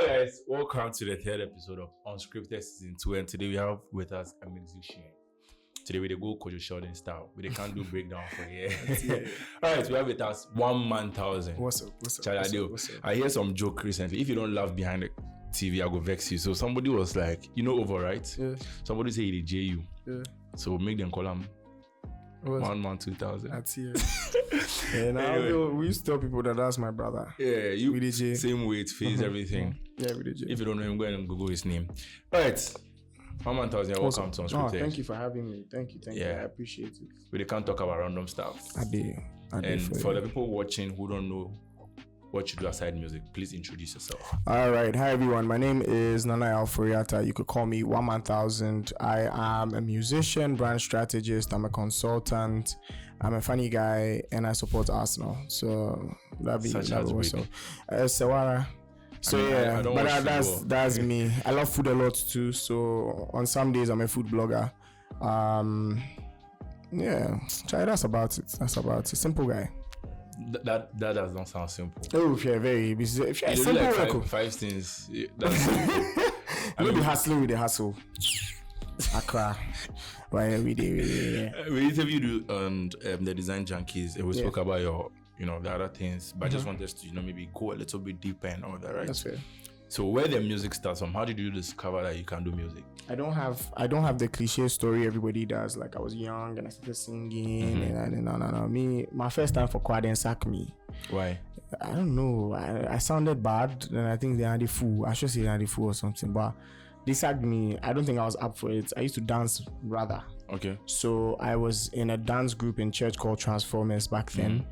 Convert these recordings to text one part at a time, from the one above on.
Hello guys, welcome to the third episode of Unscripted Season 2, and today we have with us a musician. Today we go Kojo Sheldon style. We can't do breakdown for here. Alright, we have with us Oneman1000. What's up? I hear some joke recently. If you don't laugh behind the TV, I go vex you. So somebody was like, over, right? Yeah. Somebody say he J you. Yeah. So make them call him Oneman2000. That's it. And anyway. We used to tell people that's my brother. Yeah, you with the J. Same weight, face, everything. Yeah, with the J. If you don't know him, go ahead and Google his name. Alright. Oneman1000, welcome to Unscripted. Thank you for having me. Thank you. I appreciate it. We can't talk about random stuff. I do. And for the people watching who don't know what you do aside music, please introduce yourself. All right. Hi, everyone. My name is Nana Alforiata. You could call me Oneman1000. I am a musician, brand strategist. I'm a consultant. I'm a funny guy, and I support Arsenal. So that'd be awesome. Sawara. So that's me. I love food a lot too. So on some days I'm a food blogger. That's about it. Simple guy. That does not sound simple. Oh, if you're very busy, if you're simple, like five things. That's simple. Maybe hustling with the hustle. Accra. Right, every day. We interviewed the Design Junkies, and we spoke about your, the other things. But I just want us to, maybe go a little bit deeper and all that, right? That's fair. So where the music starts from? How did you discover that you can do music? I don't have the cliche story everybody does. Like I was young and I started singing and no. Me, my first time for choir, they sacked me. Why? I don't know. I sounded bad, and I think they had a fool. I should say they had a fool or something, but they sacked me. I don't think I was up for it. I used to dance rather. Okay. So I was in a dance group in church called Transformers back then.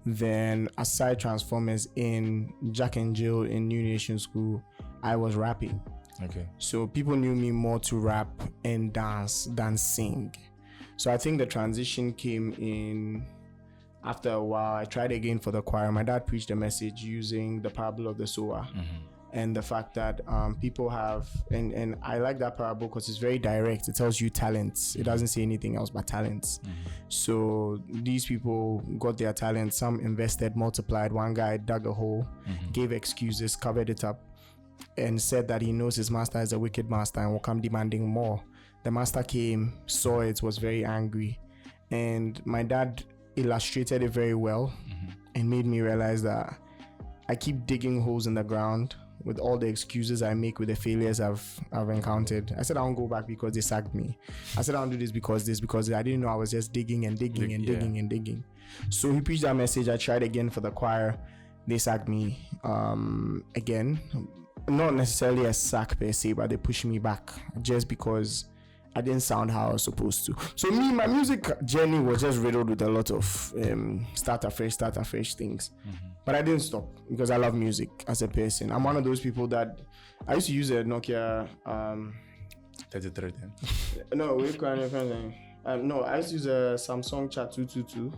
Then aside Transformers in Jack and Jill in New Nation School, I was rapping. Okay. So people knew me more to rap and dance than sing. So I think the transition came in after a while. I tried again for the choir. My dad preached a message using the parable of the sower. And the fact that people have, and I like that parable because it's very direct. It tells you talents. It doesn't say anything else but talents. So these people got their talents. Some invested, multiplied. One guy dug a hole, gave excuses, covered it up, and said that he knows his master is a wicked master and will come demanding more. The master came, saw it, was very angry. And my dad illustrated it very well and made me realize that I keep digging holes in the ground with all the excuses I make with the failures I've encountered. I said I won't go back because they sacked me. I said I won't do this because I didn't know I was just digging. So he preached that message. I tried again for the choir. They sacked me again. Not necessarily a sack per se, but they pushed me back just because I didn't sound how I was supposed to. So my music journey was just riddled with a lot of start afresh things. But I didn't stop because I love music as a person. I'm one of those people that I used to use a Nokia 3310. No, I used to use a Samsung Chat 222.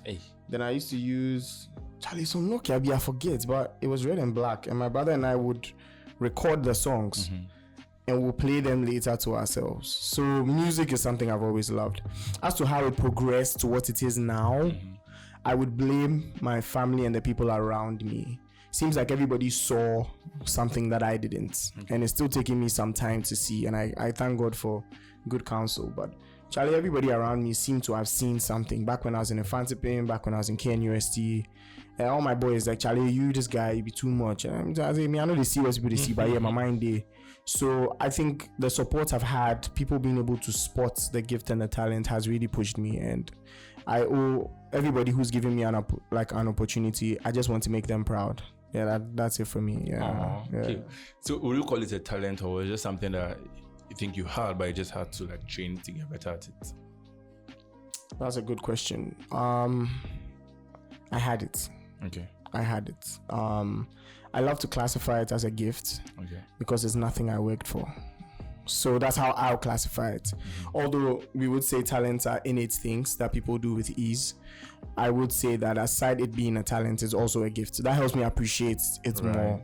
Hey. Then I used to use some Nokia, I forget, but it was red and black. And my brother and I would record the songs. And we'll play them later to ourselves. So music is something I've always loved. As to how it progressed to what it is now, I would blame my family and the people around me. Seems like everybody saw something that I didn't. And it's still taking me some time to see. And I thank God for good counsel. But Charlie, everybody around me seemed to have seen something. Back when I was in Infantipain, back when I was in KNUST, and all my boys like, Charlie, you this guy, you be too much. And I say, I know they see what people see, but yeah, my mind day. So I think the support I've had, people being able to spot the gift and the talent has really pushed me. And I owe everybody who's giving me an opportunity. I just want to make them proud. Yeah, that's it for me. Yeah. Okay. So would you call it a talent, or was it just something that you think you had, but you just had to train to get better at it? That's a good question. I had it. Okay. I had it. I love to classify it as a gift because it's nothing I worked for. So that's how I'll classify it. Although we would say talents are innate things that people do with ease, I would say that aside it being a talent, it's also a gift. So that helps me appreciate it more.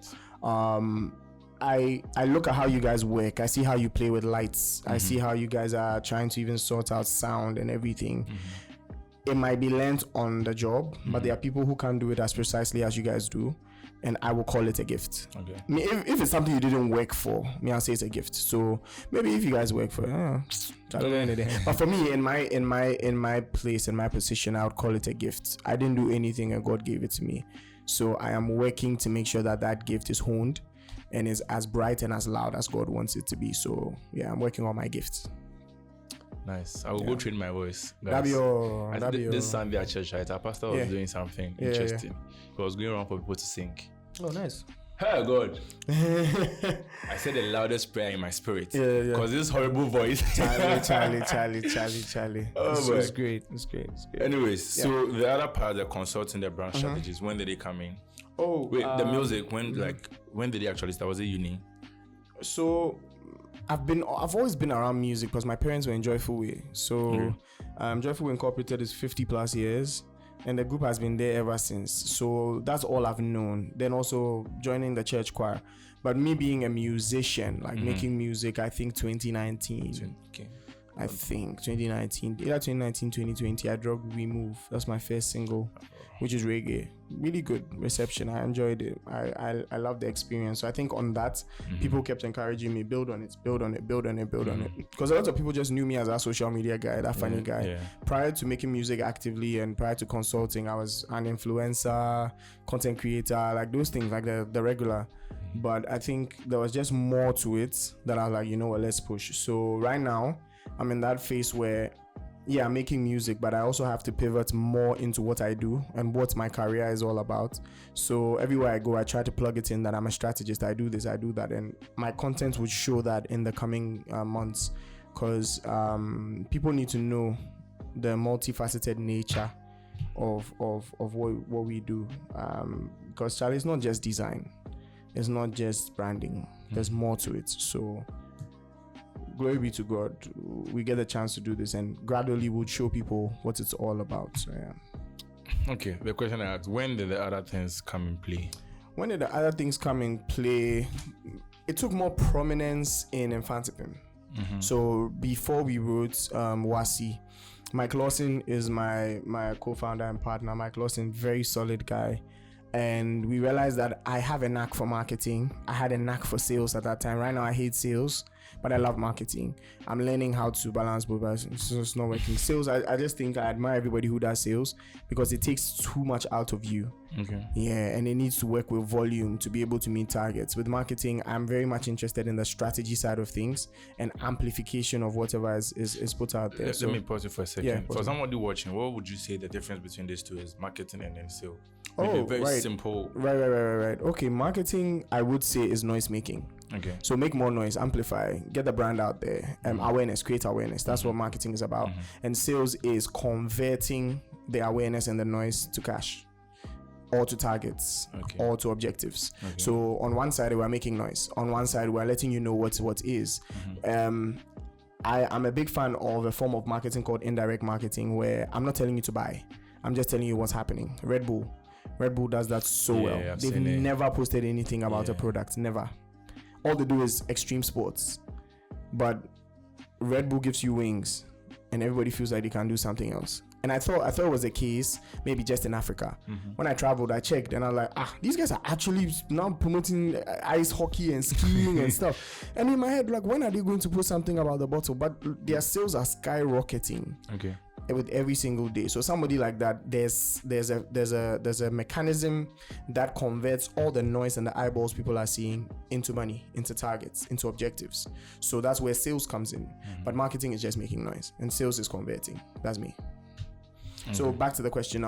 I look at how you guys work. I see how you play with lights. I see how you guys are trying to even sort out sound and everything. It might be learned on the job, but there are people who can't do it as precisely as you guys do. and I will call it a gift. Okay. I mean, if it's something you didn't work for, I'll say it's a gift. So maybe if you guys work for it, but for me, in my place, in my position, I would call it a gift. I didn't do anything and God gave it to me. So I am working to make sure that gift is honed and is as bright and as loud as God wants it to be. So yeah, I'm working on my gifts. Nice. I will go train my voice. This Sunday at church, right? Our pastor was doing something interesting. He was going around for people to sing. Oh, nice. Hey, God. I said the loudest prayer in my spirit. Because this horrible voice. Charlie. Oh, it's great. It's great. Anyways, so the other part, the consulting, the brand strategies, when did they come in? Oh, wait, the music, when did they actually start? Was it uni? So I've always been around music because my parents were in Joyful Way. So Joyful Way Incorporated is 50 plus years, and the group has been there ever since. So that's all I've known. Then also joining the church choir. But me being a musician, like making music, I think 2019. Okay. I think 2019, either 2019, 2020, I dropped We Move. That's my first single, which is reggae. Really good reception. I enjoyed it. I love the experience. So I think on that, people kept encouraging me, build on it. Because a lot of people just knew me as a social media guy, that funny guy. Yeah. Prior to making music actively and prior to consulting, I was an influencer, content creator, like those things, like the regular. But I think there was just more to it that I was like, you know what, let's push. So right now, I'm in that phase where, I'm making music, but I also have to pivot more into what I do and what my career is all about. So everywhere I go, I try to plug it in that I'm a strategist. I do this, I do that. And my content would show that in the coming months, because people need to know the multifaceted nature of what we do. Because Charlie, it's not just design. It's not just branding. There's more to it. So glory be to God, we get a chance to do this, and gradually we'll show people what it's all about. So yeah. Okay, the question I asked, when did the other things come in play? When did the other things come in play? It took more prominence in Infantipim. So before we wrote Wasi, Mike Lawson is my co-founder and partner. Mike Lawson, very solid guy. And we realized that I have a knack for marketing. I had a knack for sales at that time. Right now I hate sales, but I love marketing. I'm learning how to balance both, but it's not working. Sales, I just think I admire everybody who does sales because it takes too much out of you. Okay. Yeah, and it needs to work with volume to be able to meet targets. With marketing, I'm very much interested in the strategy side of things and amplification of whatever is put out there. Let me pause it for a second. Yeah, for somebody watching, what would you say the difference between these two is, marketing and then sales? Oh, very right. simple. Right. Okay, marketing, I would say, is noise making. Okay. So make more noise, amplify, get the brand out there, awareness, create awareness. That's what marketing is about. And sales is converting the awareness and the noise to cash, or to targets, or to objectives. Okay. So on one side, we're making noise. On one side, we're letting you know what is. I'm a big fan of a form of marketing called indirect marketing, where I'm not telling you to buy. I'm just telling you what's happening. Red Bull does that so well. They've never posted anything about a product. Never. All they do is extreme sports. But Red Bull gives you wings, and everybody feels like they can do something else. And I thought it was a case maybe just in Africa. When I traveled, I checked, and I was like, these guys are actually now promoting ice hockey and skiing and stuff. And in my head, like, when are they going to post something about the bottle? But their sales are skyrocketing. Okay. With every single day. So somebody like that, there's a mechanism that converts all the noise and the eyeballs people are seeing into money, into targets, into objectives. So that's where sales comes in. But marketing is just making noise, and sales is converting. That's me. So back to the question.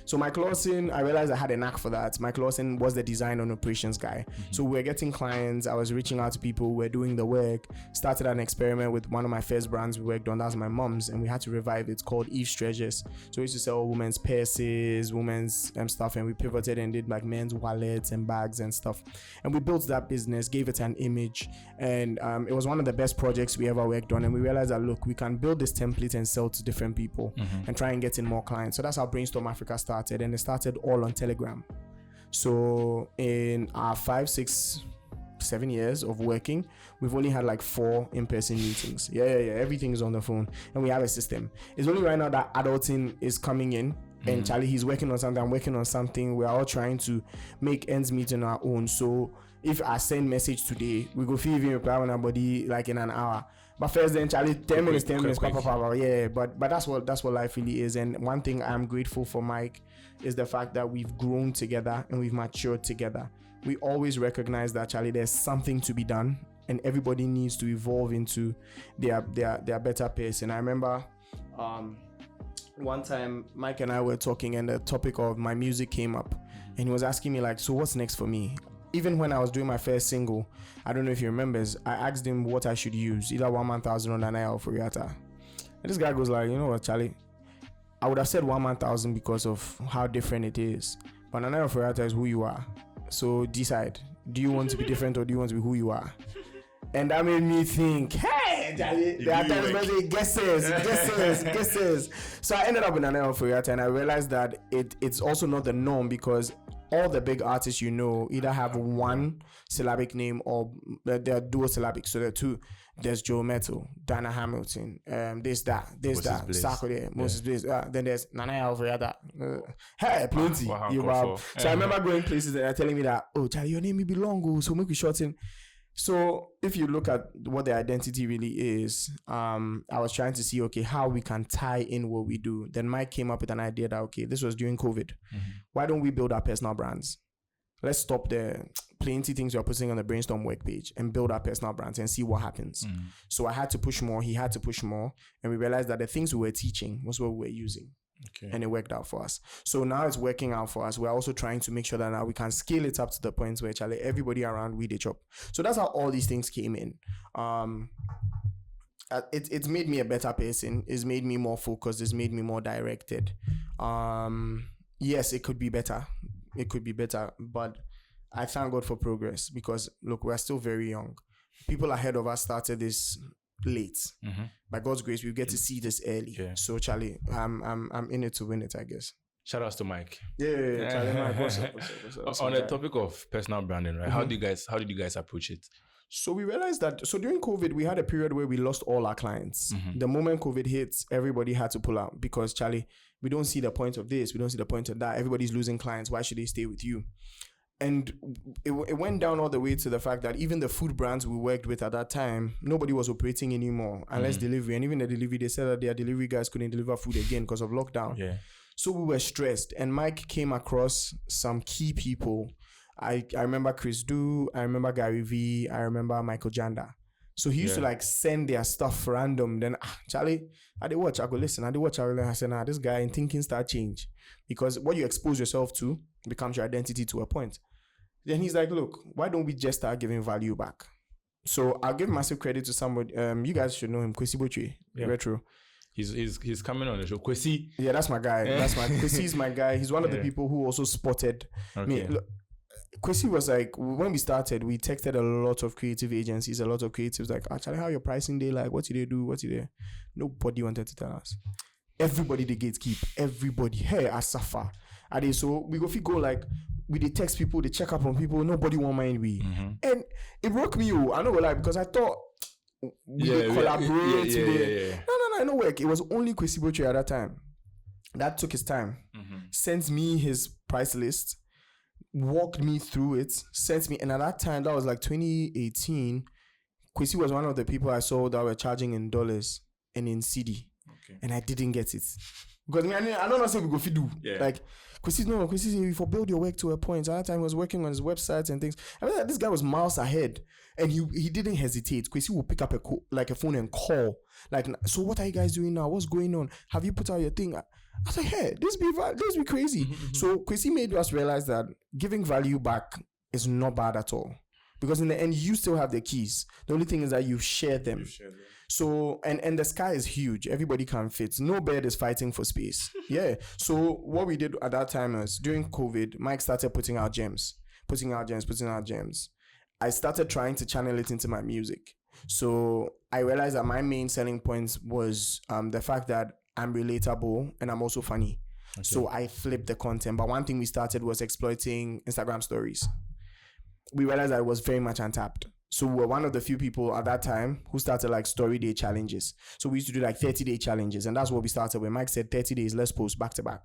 So Mike Lawson, I realized I had a knack for that. Mike Lawson was the design and operations guy. So we're getting clients. I was reaching out to people. We're doing the work. Started an experiment with one of my first brands we worked on. That was my mom's, and we had to revive it. It's called strategist. So we used to sell women's purses, women's stuff, and we pivoted and did like men's wallets and bags and stuff. And we built that business, gave it an image, and it was one of the best projects we ever worked on. And we realized that, look, we can build this template and sell to different people and try and get in more clients. So that's how Brainstorm Africa started, and it started all on Telegram. So in our 5, 6, 7 years of working, we've only had like 4 in-person meetings. Everything is on the phone, and we have a system. It's only right now that adulting is coming in And Charlie, he's working on something, I'm working on something. We're all trying to make ends meet on our own. So if I send message today, we go feel even reply on our body like in an hour. But first then Charlie, 10 minutes, yeah. But that's what life really is. And one thing I'm grateful for Mike is the fact that we've grown together and we've matured together. We always recognize that, Charlie, there's something to be done and everybody needs to evolve into their better pace. And I remember one time Mike and I were talking and the topic of my music came up and he was asking me like, so what's next for me? Even when I was doing my first single, I don't know if he remembers, I asked him what I should use, either Oneman1000 or Nana or Furiata. And this guy goes like, you know what, Charlie? I would have said Oneman1000 because of how different it is. But Nana or Furiata is who you are. So decide, do you want to be different or do you want to be who you are? And that made me think, hey, Charlie, there are times when they guesses. So I ended up in Nana or Furiata and I realized that it's also not the norm because all the big artists either have one syllabic name or they're dual syllabic. So there are two. There's Joe Metal, Dana Hamilton, there's Sarkodie, Moses Blaze. Then there's Nana Alfreada. Hey, plenty. So I remember going places and they're telling me that, oh, Charlie, your name may be long, so make we shorten. So if you look at what the identity really is, I was trying to see, okay, how we can tie in what we do. Then Mike came up with an idea that, okay, this was during COVID. Why don't we build our personal brands? Let's stop the plenty things we're putting on the Brainstorm work page and build our personal brands and see what happens. So I had to push more, he had to push more, and we realized that the things we were teaching was what we were using. Okay. And it worked out for us. So now it's working out for us. We're also trying to make sure that now we can scale it up to the point where, Charlie, everybody around we chop. So that's how all these things came in. It's made me a better person. It's made me more focused. It's made me more directed. Yes, it could be better. It could be better, but I thank God for progress because look, we're still very young. People ahead of us started this late. By God's grace, we get to see this early. Yeah. So Charlie, I'm in it to win it, I guess. Shout outs to Mike. Yeah. Charlie, Mike, what's up? On the topic of personal branding, right? How did you guys approach it? So we realized that, during COVID, we had a period where we lost all our clients. The moment COVID hits, everybody had to pull out because, Charlie, we don't see the point of this. We don't see the point of that. Everybody's losing clients. Why should they stay with you? And it went down all the way to the fact that even the food brands we worked with at that time, nobody was operating anymore unless delivery. And even the delivery, they said that their delivery guys couldn't deliver food again because of lockdown. Yeah. So we were stressed. And Mike came across some key people. I remember Chris Du, I remember Gary V, I remember Michael Janda. So he used to send their stuff random. Then, Charlie, I did watch, I go listen. I did watch, I said, this guy in thinking start change. Because what you expose yourself to becomes your identity to a point. Then he's like, look, why don't we just start giving value back? So I'll give massive credit to somebody. You guys should know him, Kwesi Bochwe, Retro. He's coming on the show. Kwesi. Yeah, that's my guy. Kwesi's my guy. He's one of the people who also spotted me. Look, Kwesi was like, when we started, we texted a lot of creative agencies, a lot of creatives like, actually, how your pricing day like? What did they do? What did they? Nobody wanted to tell us. Everybody they gatekeep. Everybody. Hey, I suffer. So we go like, we they text people, they check up on people. Nobody want mind we. And it broke me. I know like because I thought we collaborate. No, no work. It was only Kwesi Bochwe at that time. That took his time. Sent me his price list. Walked me through it, sent me, and at that time, that was like 2018, Kwesi was one of the people I saw that were charging in dollars and in CD. And I didn't get it. Because I don't know say we go fit do. Like, Kwesi, for build your work to a point. At that time, he was working on his websites and things. I mean, this guy was miles ahead. And he didn't hesitate. Kwesi will pick up a phone and call. Like, so what are you guys doing now? What's going on? Have you put out your thing? I was like, hey, this be crazy. So Kwesi made us realize that giving value back is not bad at all. Because in the end, you still have the keys. The only thing is that you share them. So, and the sky is huge. Everybody can fit. No bird is fighting for space. So what we did at that time is, during COVID, Mike started putting out gems. I started trying to channel it into my music. So I realized that my main selling point was the fact that I'm relatable and I'm also funny. So I flipped the content. But one thing we started was exploiting Instagram stories. We realized that it was very much untapped. So we were one of the few people at that time who started like story day challenges. So we used to do like 30-day challenges. And that's what we started with. Mike said 30 days, let's post back to back.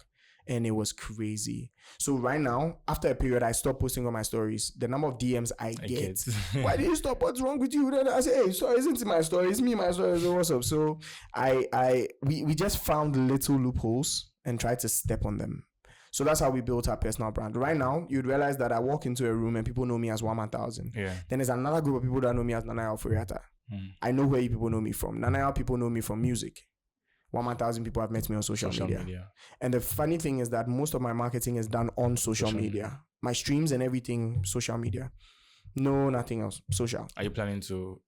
and it was crazy. So right now, after a period, I stopped posting on my stories. The number of DMs I get. Why did you stop? What's wrong with you? Then I say, hey, so isn't it my story? It's me, my story. So what's up? So we just found little loopholes and tried to step on them. So that's how we built our personal brand. Right now, you'd realize that I walk into a room and people know me as Oneman1000. Yeah. Then there's another group of people that know me as Nanaya Furiata. I know where you people know me from. Nanaya people know me from music. 1,000 people have met me on social media. And the funny thing is that most of my marketing is done on social media. My streams and everything, social media. No, nothing else. Social. Are you planning to?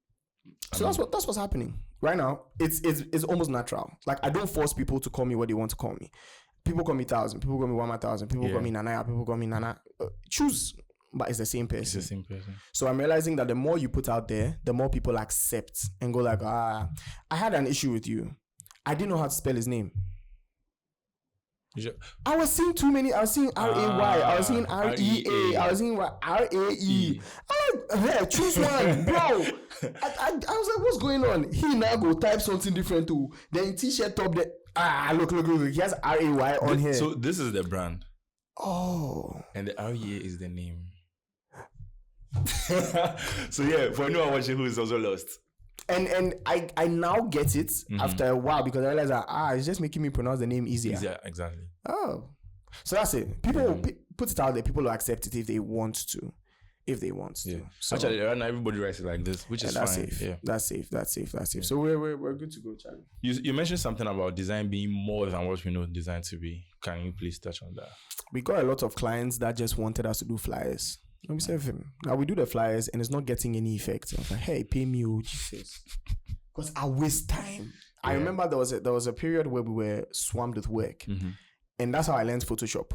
So that's what's happening right now. It's almost natural. Like I don't force people to call me what they want to call me. People call me 1,000. People call me 1,000. People call me Nanaya. People call me Nana. Choose. But it's the same person. It's the same person. So I'm realizing that the more you put out there, the more people accept and go like, I had an issue with you. I didn't know how to spell his name. I was seeing too many. I was seeing R-A-Y. I was seeing R-E-A. I was seeing R-A-E. I'm like, hey, choose one, bro. I was like, what's going on? He now go type something different too. Then t-shirt top there. Look. He has R-A-Y on here. So this is the brand. Oh. And the R-E-A is the name. So yeah, for anyone watching who is also lost. And I now get it after a while because I realized that it's just making me pronounce the name easier. Yeah, exactly. Oh. So that's it. People put it out there, people will accept it if they want to. Yeah. So, actually, right now everybody writes it like this, which is that's fine. Safe. Yeah. That's safe. Yeah. So we're good to go, Charlie. You mentioned something about design being more than what we know design to be. Can you please touch on that? We got a lot of clients that just wanted us to do flyers. And we said, now we do the flyers and it's not getting any effect. I was like, hey, pay me, Jesus. Because I waste time. Yeah. I remember there was a period where we were swamped with work. And that's how I learned Photoshop.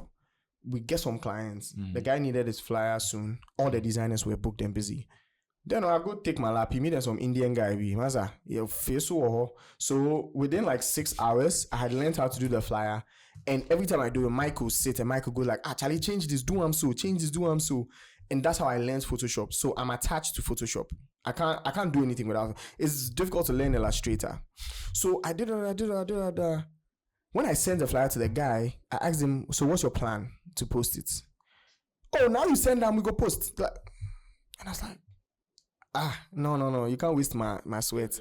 We get some clients. The guy needed his flyer soon. All the designers were booked and busy. Then I go take my lap. He made some Indian guy. So within like 6 hours, I had learned how to do the flyer. And every time I do it, Michael sit and Michael go like, Charlie, change this, do so. And that's how I learned Photoshop. So I'm attached to Photoshop. I can't do anything without it. It's difficult to learn Illustrator. So I did it. When I sent the flyer to the guy, I asked him, so what's your plan to post it? Oh, now you send them, we go post. And I was like, no, you can't waste my sweat.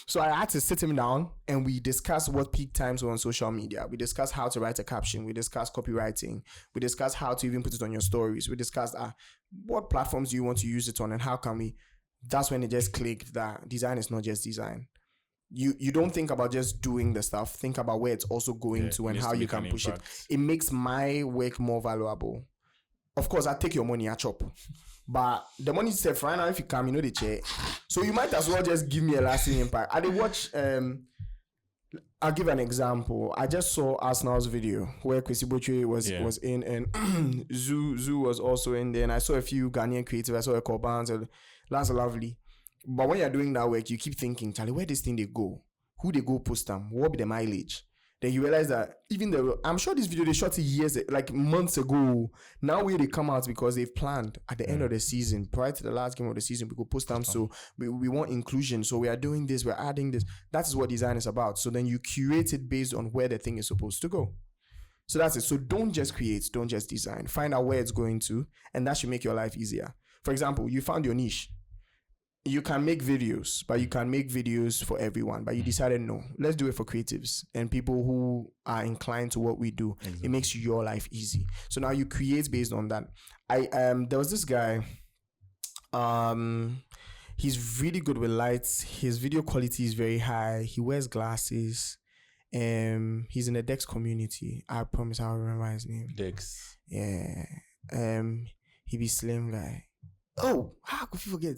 So I had to sit him down and we discussed what peak times were on social media. We discussed how to write a caption. We discussed copywriting. We discussed how to even put it on your stories. We discussed what platforms do you want to use it on and how can we. That's when it just clicked that design is not just design. You don't think about just doing the stuff. Think about where it's also going to and how you can push it. It makes my work more valuable. Of course, I take your money, I chop. But the money itself, right now, if you come, the chair. So you might as well just give me a lasting impact. I did watch, I'll give an example. I just saw Arsenal's video where Kwesi Bochwe was in and Zoo was also in there. And I saw a few Ghanaian creatives. I saw a Corbans and that's lovely. But when you're doing that work, you keep thinking, Charlie, where this thing they go? Who they go post them? What be the mileage? Then you realize that I'm sure this video they shot years, like months ago. Now where they come out because they've planned at the end of the season, prior to the last game of the season, we go post them. So we want inclusion. So we are doing this, we're adding this. That's what design is about. So then you curate it based on where the thing is supposed to go. So that's it. So don't just create, don't just design. Find out where it's going to, and that should make your life easier. For example, you found your niche. You can make videos, but you can make videos for everyone. But you decided, no, let's do it for creatives and people who are inclined to what we do. Exactly. It makes your life easy. So now you create based on that. There was this guy, he's really good with lights. His video quality is very high. He wears glasses. He's in the Dex community. I promise I'll remember his name. Dex. Yeah. He be slim guy. Oh, how could you forget?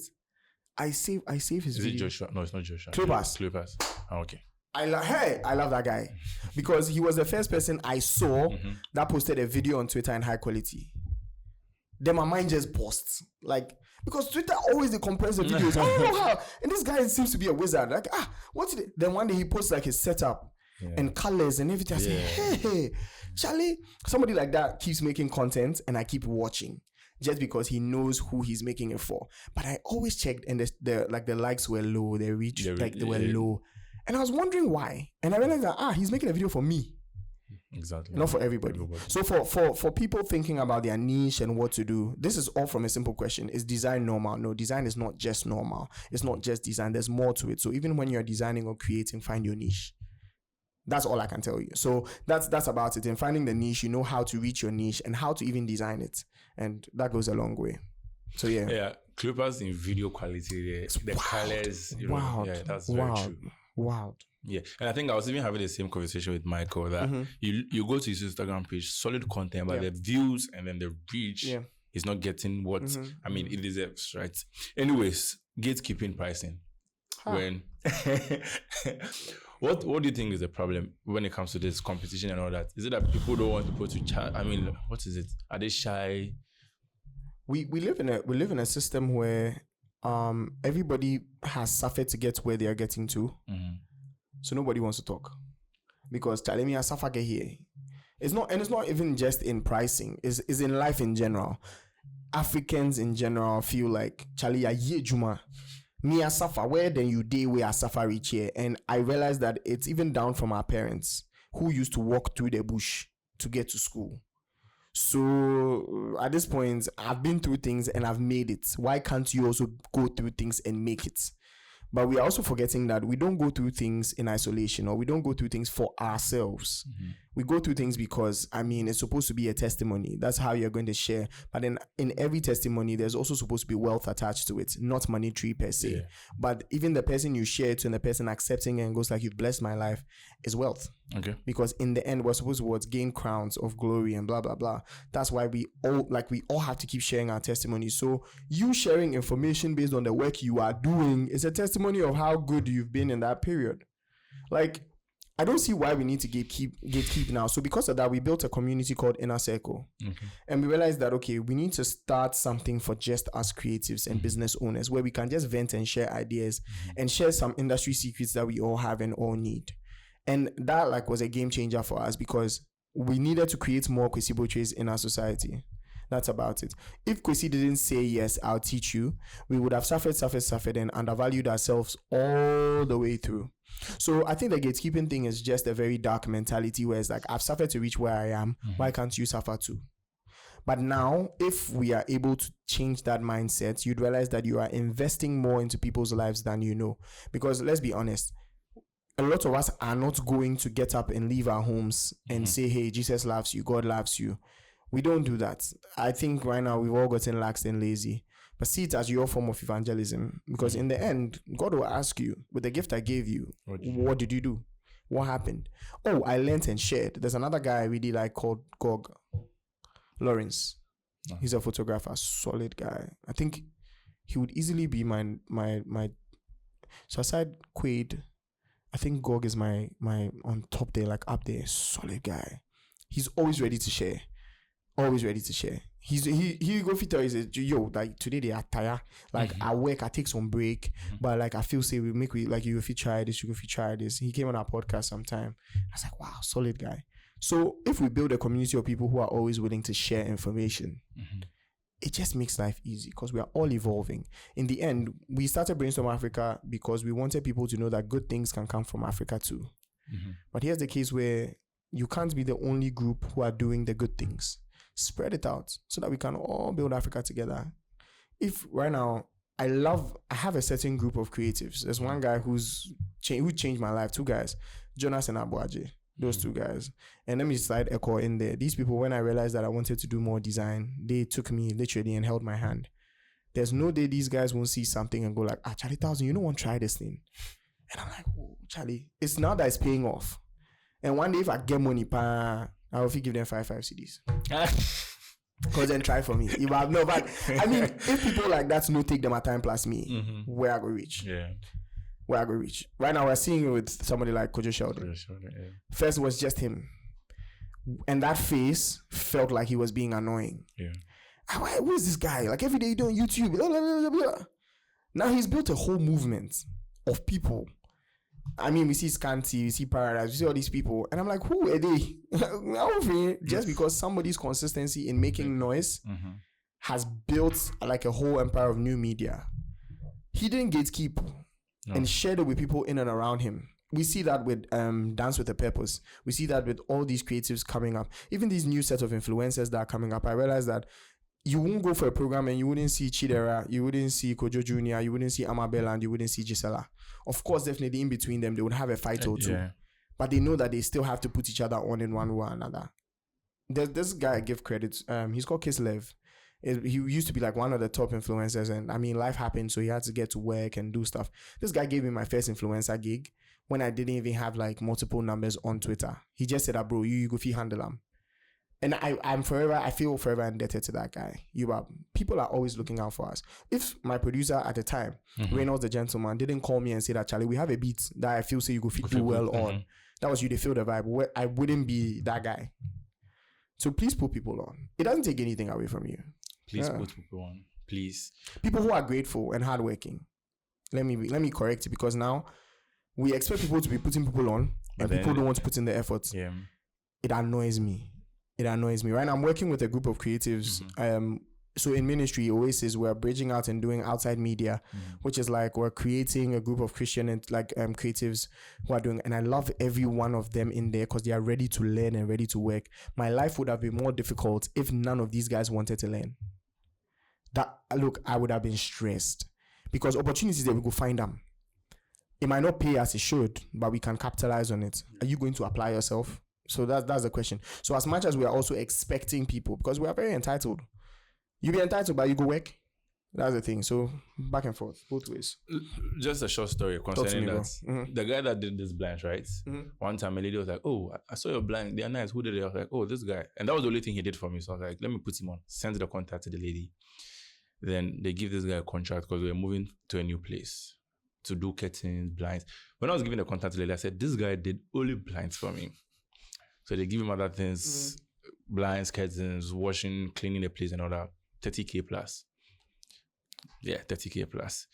I save his video. Is it Joshua? No, it's not Joshua. Cleopas. Oh, okay. I love that guy because he was the first person I saw that posted a video on Twitter in high quality. Then my mind just bursts. Like, because Twitter always they compress the videos. I don't know how. And this guy seems to be a wizard. Like, what's it? Then one day he posts like his setup and colors and everything. I say, hey, Charlie, somebody like that keeps making content and I keep watching. Just because he knows who he's making it for. But I always checked and the likes were low, their reach, they were low. And I was wondering why. And I realized that, he's making a video for me. Exactly. Not for everybody. So for people thinking about their niche and what to do, this is all from a simple question. Is design normal? No, design is not just normal. It's not just design. There's more to it. So even when you're designing or creating, find your niche. That's all I can tell you. So that's about it. In finding the niche, you know how to reach your niche and how to even design it. And that goes a long way. So yeah. Yeah. Clippers in video quality, the colors, you know, wild. yeah, that's very true. Wild. Yeah, and I think I was even having the same conversation with Michael that you go to his Instagram page, solid content, but the views and then the reach is not getting what I mean it deserves, right? Anyways, gatekeeping pricing. When what do you think is the problem when it comes to this competition and all that? Is it that people don't want people to chat? I mean, what is it? Are they shy? We live in a system where everybody has suffered to get where they are getting to. So nobody wants to talk because telling me I suffer get here. It's not even just in pricing. It's in life in general. Africans in general feel like Charlie ya ye juma. Me I suffer where then you day where I suffer each year. And I realized that it's even down from our parents who used to walk through the bush to get to school. So at this point, I've been through things and I've made it. Why can't you also go through things and make it? But we are also forgetting that we don't go through things in isolation, or we don't go through things for ourselves. We go through things because, I mean, it's supposed to be a testimony. That's how you're going to share. But then in every testimony, there's also supposed to be wealth attached to it, not monetary per se. Yeah. But even the person you share it to and the person accepting it and goes like, you've blessed my life, is wealth. Okay. Because in the end, we're supposed to gain crowns of glory and blah, blah, blah. That's why we all have to keep sharing our testimony. So you sharing information based on the work you are doing is a testimony of how good you've been in that period. Like, I don't see why we need to gatekeep now. So because of that, we built a community called Inner Circle. And we realized that, okay, we need to start something for just us creatives and business owners where we can just vent and share ideas and share some industry secrets that we all have and all need. And that was a game changer for us because we needed to create more Kwesi Botches in our society. That's about it. If Kwesi didn't say, yes, I'll teach you, we would have suffered and undervalued ourselves all the way through. So I think the gatekeeping thing is just a very dark mentality where it's like, I've suffered to reach where I am. Why can't you suffer too? But now, if we are able to change that mindset, you'd realize that you are investing more into people's lives than you know. Because let's be honest, a lot of us are not going to get up and leave our homes and say, hey, Jesus loves you, God loves you. We don't do that. I think right now we've all gotten lax and lazy. But see it as your form of evangelism. Because in the end, God will ask you, with the gift I gave you, what did you do? What happened? Oh, I learned and shared. There's another guy I really like called Gog Lawrence. He's a photographer, solid guy. I think he would easily be my so aside Quaid, I think Gog is my on top there, like up there, solid guy. He's always ready to share. Always ready to share. He go fit tell you, yo, like today they are tired. Like I work, I take some break, but like I feel say you if you try this, you go try this. He came on our podcast sometime. I was like, wow, solid guy. So if we build a community of people who are always willing to share information, it just makes life easy because we are all evolving. In the end, we started Brainstorm Africa because we wanted people to know that good things can come from Africa too. But here's the case where you can't be the only group who are doing the good things. Spread it out so that we can all build Africa together. If right now, I have a certain group of creatives. There's one guy who changed my life, two guys, Jonas and Abuaje, those two guys. And let me slide Echo in there. These people, when I realized that I wanted to do more design, they took me literally and held my hand. There's no day these guys won't see something and go like, Charlie 1000, you don't want to try this thing. And I'm like, oh, Charlie, it's now that it's paying off. And one day if I get money, I will give them 5 CDs. Because then try for me. If I have no, but I mean, if people like that no take them a time plus me, where I go reach? Yeah. Where I go reach. Right now we're seeing it with somebody like Kojo Sheldon. Yeah. First it was just him. And that face felt like he was being annoying. Yeah. Who is this guy? Like every day you do on YouTube. Blah, blah, blah, blah. Now he's built a whole movement of people. I mean, we see Scanty, we see Paradise, we see all these people, and I'm like, who are they? Just because somebody's consistency in making noise has built like a whole empire of new media. He didn't gatekeep and shared it with people in and around him. we see that with Dance with a Purpose. We see that with all these creatives coming up. Even these new set of influencers that are coming up. I realize that you won't go for a program and you wouldn't see Chidera, you wouldn't see Kojo Jr., you wouldn't see Amabella, and you wouldn't see Gisela. Of course, definitely in between them, they would have a fight or two. Yeah. But they know that they still have to put each other on in one way or another. There's this guy I give credit. He's called Kislev. He used to be like one of the top influencers, and I mean, life happened, so he had to get to work and do stuff. This guy gave me my first influencer gig when I didn't even have like multiple numbers on Twitter. He just said, bro, you go fee handle them. And I feel forever indebted to that guy. People are always looking out for us. If my producer at the time, Reynolds the Gentleman, didn't call me and say that, Charlie, we have a beat that I feel so you go fit do well on. That was you, they feel the vibe. I wouldn't be that guy. So please put people on. It doesn't take anything away from you. Please put people on. Please. People who are grateful and hardworking. Let me correct it, because now we expect people to be putting people on, and people don't want to put in the effort. Yeah. It annoys me. Right now, I'm working with a group of creatives. So in ministry, Oasis, we're bridging out and doing outside media, which is like we're creating a group of Christian and creatives who are doing, and I love every one of them in there because they are ready to learn and ready to work. My life would have been more difficult if none of these guys wanted to learn. I would have been stressed, because opportunities there, we go find them. It might not pay as it should, but we can capitalize on it. Are you going to apply yourself? So that's the question. So as much as we are also expecting people, because we are very entitled, you be entitled, but you go work. That's the thing. So back and forth, both ways. Just a short story concerning that. The guy that did this blinds, right? One time a lady was like, "Oh, I saw your blind. They are nice. Who did it?" I was like, "Oh, this guy." And that was the only thing he did for me. So I was like, "Let me put him on." Send the contact to the lady. Then they give this guy a contract because we were moving to a new place to do curtains, blinds. When I was giving the contact to the lady, I said, "This guy did only blinds for me." So they give him other things, blinds, curtains, washing, cleaning the place and all that. 30K plus. Yeah, 30K plus.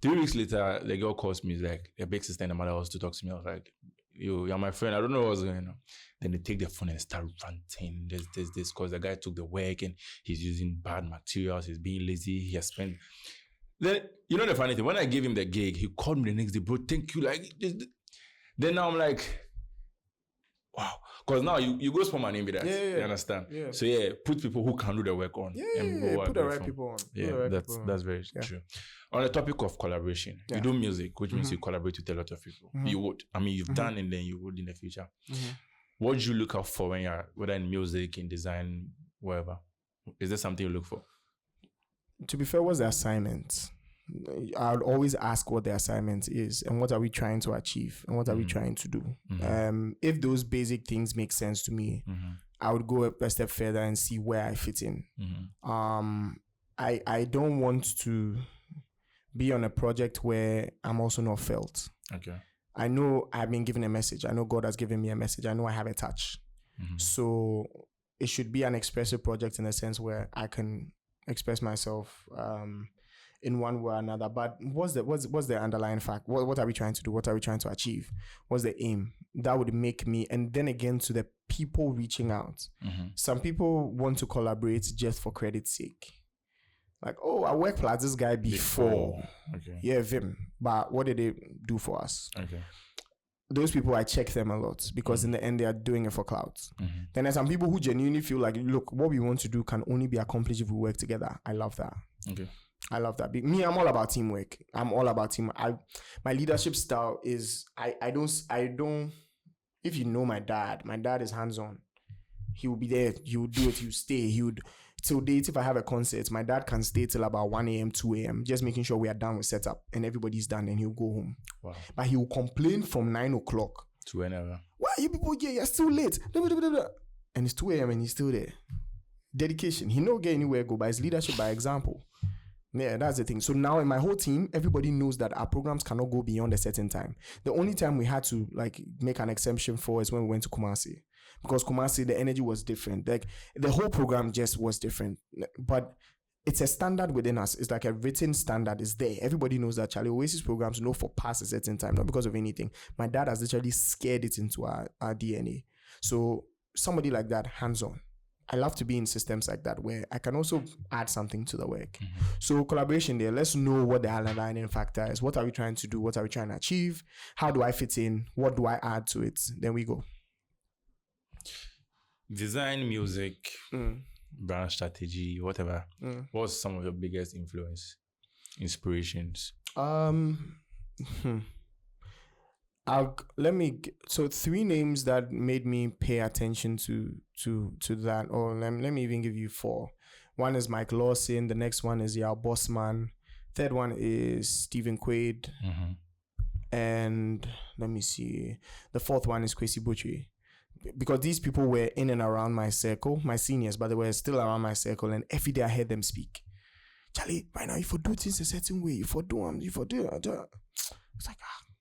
3 weeks later, the girl calls me, like, a big sister and the mother was to talk to me. I was like, you're my friend. I don't know what's going on. Then they take the phone and start ranting. This, because the guy took the work and he's using bad materials. He's being lazy. He has spent. Then, you know the funny thing? When I gave him the gig, he called me the next day, bro, thank you. Like, then now I'm like, wow. Because now you go spell my name with that. Yeah. You understand? Yeah. So put people who can do the work on. Put the right people on. Yeah, that's very true. On the topic of collaboration, you do music, which means you collaborate with a lot of people. You would. I mean, you've done and then you would in the future. What do you look out for when you're, whether in music, in design, wherever? Is there something you look for? To be fair, what's the assignment? I would always ask what the assignment is and what are we trying to achieve and what are we trying to do. If those basic things make sense to me, I would go a step further and see where I fit in. I don't want to be on a project where I'm also not felt. Okay. I know I've been given a message. I know God has given me a message. I know I have a touch. So it should be an expressive project in a sense where I can express myself in one way or another. But what's the underlying fact? What are we trying to do? What are we trying to achieve? What's the aim? That would make me, and then again to the people reaching out. Some people want to collaborate just for credit's sake. Like, oh, I worked with this guy before. Okay. Yeah, Vim. But what did they do for us? Okay. Those people, I check them a lot because in the end, they are doing it for clout. Then there's some people who genuinely feel like, look, what we want to do can only be accomplished if we work together. I love that. Okay. I love that. Me, I'm all about teamwork. I'm all about team. My leadership style is, I don't, if you know my dad is hands-on. He will be there. He will do it. He will stay. He would, till date, if I have a concert, my dad can stay till about 1 a.m., 2 a.m., just making sure we are done with setup and everybody's done and he'll go home. Wow. But he will complain from 9 o'clock. To whenever. Why are you people here? You're still late. And it's 2 a.m. and he's still there. Dedication. He don't get anywhere go, but it's leadership by example. Yeah, that's the thing. So now in my whole team, everybody knows that our programs cannot go beyond a certain time. The only time we had to like make an exemption for is when we went to Kumasi. Because Kumasi, the energy was different. Like the whole program just was different. But it's a standard within us. It's like a written standard is there. Everybody knows that Charlie Oasis programs know for past a certain time, not because of anything. My dad has literally scared it into our DNA. So somebody like that, hands-on. I love to be in systems like that where I can also add something to the work. So collaboration there, let's know what the aligning factor is. What are we trying to do? What are we trying to achieve? How do I fit in? What do I add to it? Then we go. Design, music, brand strategy, whatever. What's some of your biggest inspirations? So 3 names that made me pay attention to that, or let me even give you 4. One is Mike Lawson, the next one is Yao Bossman, third one is Stephen Quaid, and let me see, the 4th one is Kwesi Butchie. Because these people were in and around my circle, my seniors, but they were still around my circle, and every day I heard them speak. Charlie, right now, if you do things a certain way, if you do it, it's like,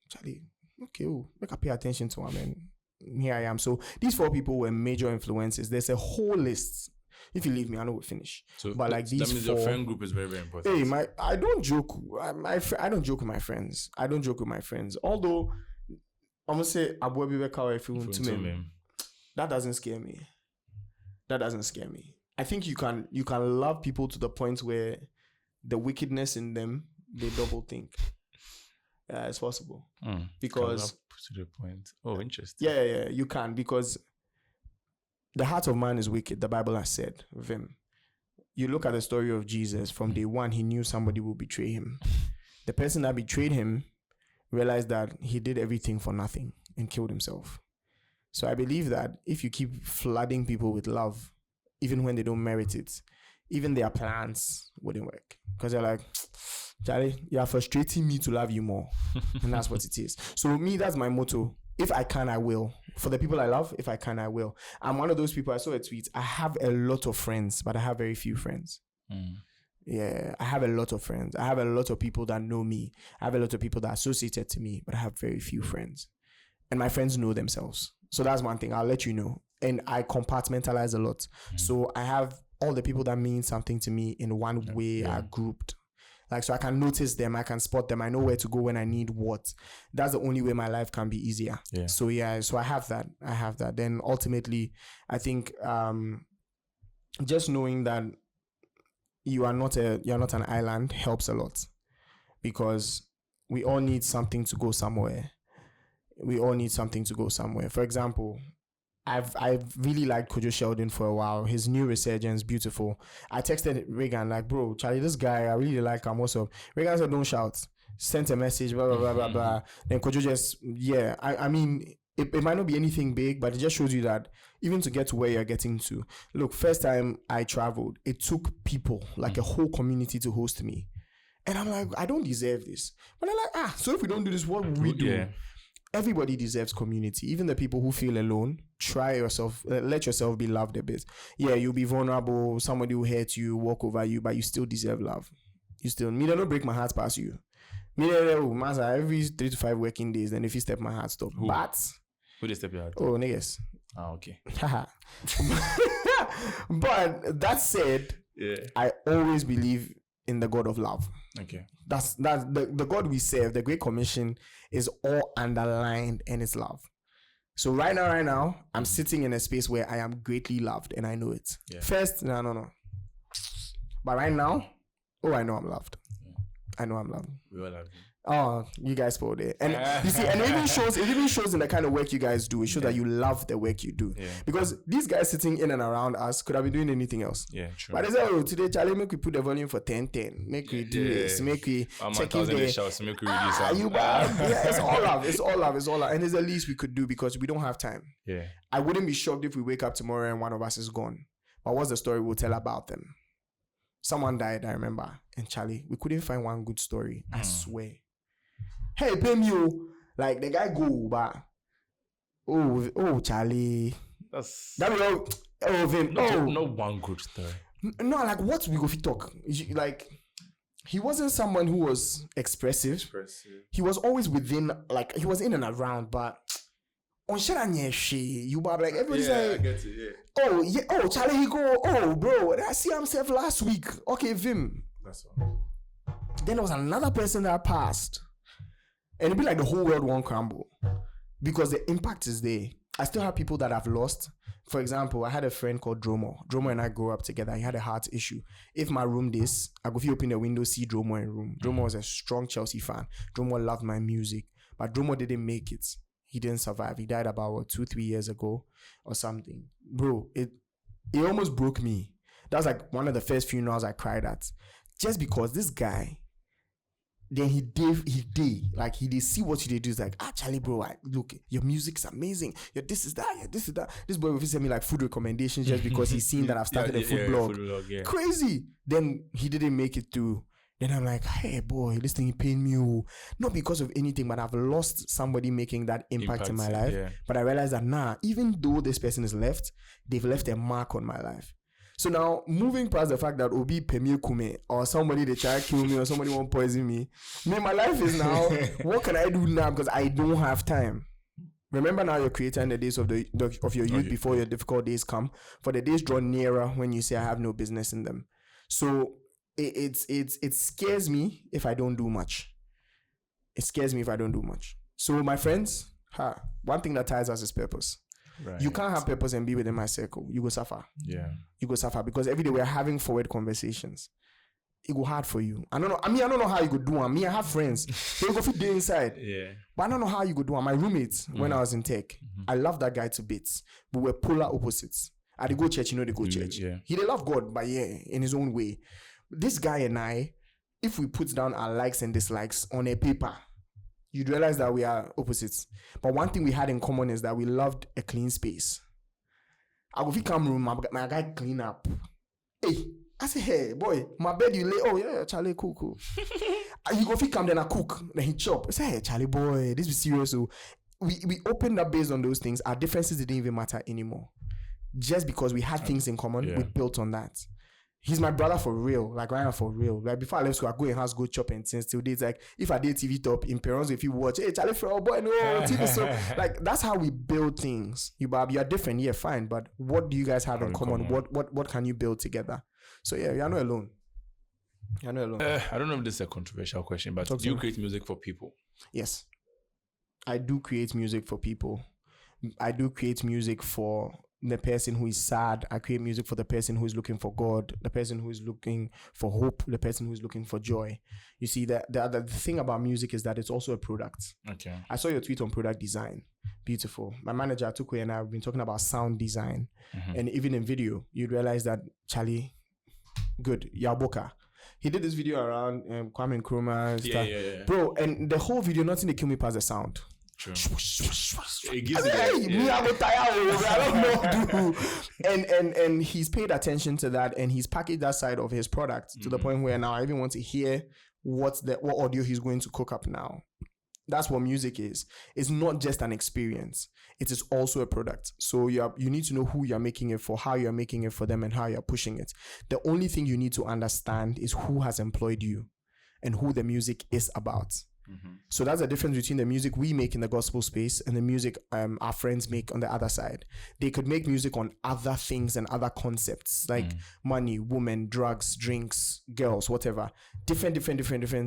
Charlie, okay, make I pay attention to them, and here I am. So these 4 people were major influences. There's a whole list. If you leave me, I know we'll finish. So, but like these that means 4, your friend group is very, very important. Hey, I don't joke. I don't joke with my friends. Although I'm gonna say Abu Beka if you want to me. That doesn't scare me. I think you can love people to the point where the wickedness in them, they double think. Yeah, it's possible. Because to the point. Oh, interesting. Yeah, you can, because the heart of man is wicked, the Bible has said of him. You look at the story of Jesus, from day one, he knew somebody will betray him. The person that betrayed him realized that he did everything for nothing and killed himself. So I believe that if you keep flooding people with love, even when they don't merit it, even their plans wouldn't work. Because they're like, Charlie, you're frustrating me to love you more. And that's what it is. So me, that's my motto. If I can, I will. For the people I love, if I can, I will. I'm one of those people, I saw a tweet, I have a lot of friends, but I have very few friends. Yeah, I have a lot of friends. I have a lot of people that know me. I have a lot of people that are associated to me, but I have very few friends. And my friends know themselves. So that's one thing, I'll let you know. And I compartmentalize a lot. So I have all the people that mean something to me in one way are grouped. Like, so I can notice them, I can spot them, I know where to go when I need what. That's the only way my life can be easier. So so I have that. Then ultimately, I think just knowing that you're not an island helps a lot, because we all need something to go somewhere. For example, I've really liked Kojo Sheldon for a while. His new resurgence, beautiful. I texted Raygan like, bro, Charlie, this guy, I really like him. What's up? Raygan said, don't shout. Sent a message, blah, blah, blah, blah, blah. Then Kojo just, I mean, it might not be anything big, but it just shows you that even to get to where you're getting to. Look, first time I traveled, it took people, like a whole community to host me. And I'm like, I don't deserve this. But I'm like, so if we don't do this, what will we do? Yeah. Everybody deserves community. Even the people who feel alone, try yourself, let yourself be loved a bit. Yeah, you'll be vulnerable. Somebody will hurt you, walk over you, but you still deserve love. Me, they don't break my heart past you. Me, every 3 to 5 working days, then if you step my heart, stop. Who? But who they step your heart? Oh, niggas. Okay. But that said, I always believe in the God of love. Okay. That's the God we serve. The Great Commission is all underlined in His love. So right now, I'm sitting in a space where I am greatly loved, and I know it. Yeah. First, no. But right now, I know I'm loved. Yeah. I know I'm loved. We all love you. Oh, you guys spoiled it. And you see, and it even shows in the kind of work you guys do. It shows that you love the work you do. Yeah. Because these guys sitting in and around us could have been doing anything else. Yeah, true. But they say, today, Charlie, make we put the volume for 10-10. Make we do this. Make we check in the shouts. Make we release it's all love. It's all love. And it's the least we could do because we don't have time. Yeah. I wouldn't be shocked if we wake up tomorrow and one of us is gone. But what's the story we'll tell about them? Someone died, I remember. And Charlie, we couldn't find one good story. I swear. Hey, pay me, like the guy go, but Charlie, no one good story. No, like what we go fi talk? Like he wasn't someone who was expressive. He was always within, like he was in and around, but on Sharanye, you were like everybody's like, I get it, yeah. Oh Charlie, he go, bro, I see himself last week. Okay, Vim. That's all. Then there was another person that passed. And it'd be like the whole world won't crumble because the impact is there. I still have people that I've lost. For example, I had a friend called Dromo. Dromo and I grew up together. He had a heart issue. If my room this, I go open the window, see Dromo in room. Dromo was a strong Chelsea fan. Dromo loved my music, but Dromo didn't make it. He didn't survive. He died about 2-3 years ago or something. Bro, it almost broke me. That was like one of the first funerals I cried at. Just because this guy, then he did see what you did. He's like, Charlie, bro, look, your music's amazing. This is that. This boy will send me like food recommendations just because he's seen that I've started a food blog. Crazy. Then he didn't make it through. Then I'm like, hey boy, this thing pain me. Not because of anything, but I've lost somebody making that impact in my life. Yeah. But I realized that even though this person is left, they've left a mark on my life. So now, moving past the fact that Obi Pemie Kume or somebody they try to kill me or somebody won't poison me, my life is now, what can I do now? Because I don't have time. Remember now you're creator in the days of your youth before your difficult days come. For the days draw nearer when you say I have no business in them. So it scares me if I don't do much. It scares me if I don't do much. So my friends, one thing that ties us is purpose. Right. You can't have purpose and be within my circle. You go suffer. Yeah. You go suffer because every day we're having forward conversations. It go hard for you. I don't know how you go do them. I have friends. They go fit there inside. Yeah. But I don't know how you go do them. My roommates, when I was in tech, I love that guy to bits. But we're polar opposites. At the go church, they go church. Yeah. He they love God, but in his own way. This guy and I, if we put down our likes and dislikes on a paper, you'd realize that we are opposites. But one thing we had in common is that we loved a clean space. I go fit come room, my guy clean up. Hey, I say, hey, boy, my bed you lay. Oh, yeah, Charlie, cool. He go fit come, then I cook, then he chop. I say, hey, Charlie, boy, this is serious. So we opened up based on those things. Our differences didn't even matter anymore. Just because we had things in common, we built on that. He's my brother for real, like Ryan for real. Like before I left school, I go in house, go chop and things. Till days like if I did TV top in parents, if you watch, hey Charlie for boy, no TV. So like that's how we build things. You are different, yeah, fine. But what do you guys have in common? What can you build together? So yeah, you're not alone. You're not alone. I don't know if this is a controversial question, but do you create music for people? Yes, I do create music for people. I do create music for the person who is sad. I create music for the person who is looking for God, the person who is looking for hope, the person who is looking for joy. You see, the thing about music is that it's also a product. Okay. I saw your tweet on product design. Beautiful. My manager, Tukwe, and I have been talking about sound design. And even in video, you'd realize that Charlie, good, Yaboka. He did this video around Kwame Nkrumah and stuff. Yeah. Bro, and the whole video, nothing they kill me past the sound. True. It gives and he's paid attention to that and he's packaged that side of his product to the point where now I even want to hear what audio he's going to cook up now. That's what music is. It's not just an experience. It is also a product. So you need to know who you're making it for, how you're making it for them, and how you're pushing it. The only thing you need to understand is who has employed you and who the music is about. So that's the difference between the music we make in the gospel space and the music our friends make on the other side. They could make music on other things and other concepts like money, women, drugs, drinks, girls, whatever. Different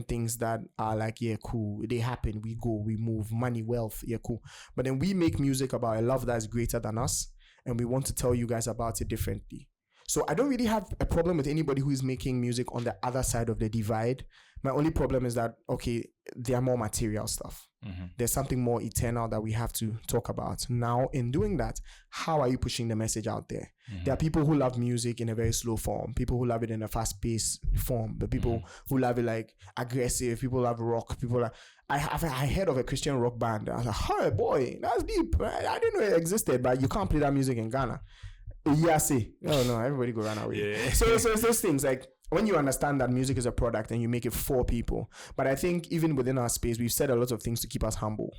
things that are like, yeah, cool. They happen. We go, we move, money, wealth. Yeah, cool. But then we make music about a love that is greater than us. And we want to tell you guys about it differently. So I don't really have a problem with anybody who is making music on the other side of the divide. My only problem is that, okay, there are more material stuff. There's something more eternal that we have to talk about. Now, in doing that, how are you pushing the message out there? There are people who love music in a very slow form, people who love it in a fast-paced form, but people who love it like aggressive, people love rock, people like... I heard of a Christian rock band. I was like, hey, boy, that's deep. I didn't know it existed, but you can't play that music in Ghana. Yeah, see. No, everybody go run away. Yeah. So it's those things like when you understand that music is a product and you make it for people. But I think even within our space, we've said a lot of things to keep us humble.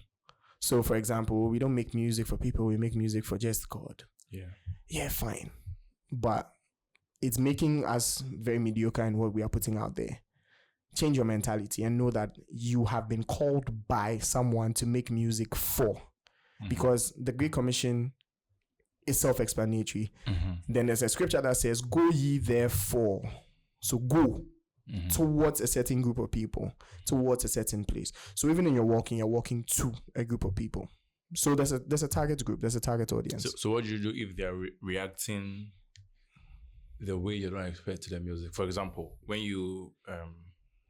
So for example, we don't make music for people, we make music for just God. Yeah, fine. But it's making us very mediocre in what we are putting out there. Change your mentality and know that you have been called by someone to make music for. Because the Great Commission is self-explanatory. Then there's a scripture that says, go ye therefore. So go towards a certain group of people, towards a certain place. So even in your walking, you're walking to a group of people. So there's a target group, there's a target audience. So what do you do if they're reacting the way you don't expect to the music? For example, when you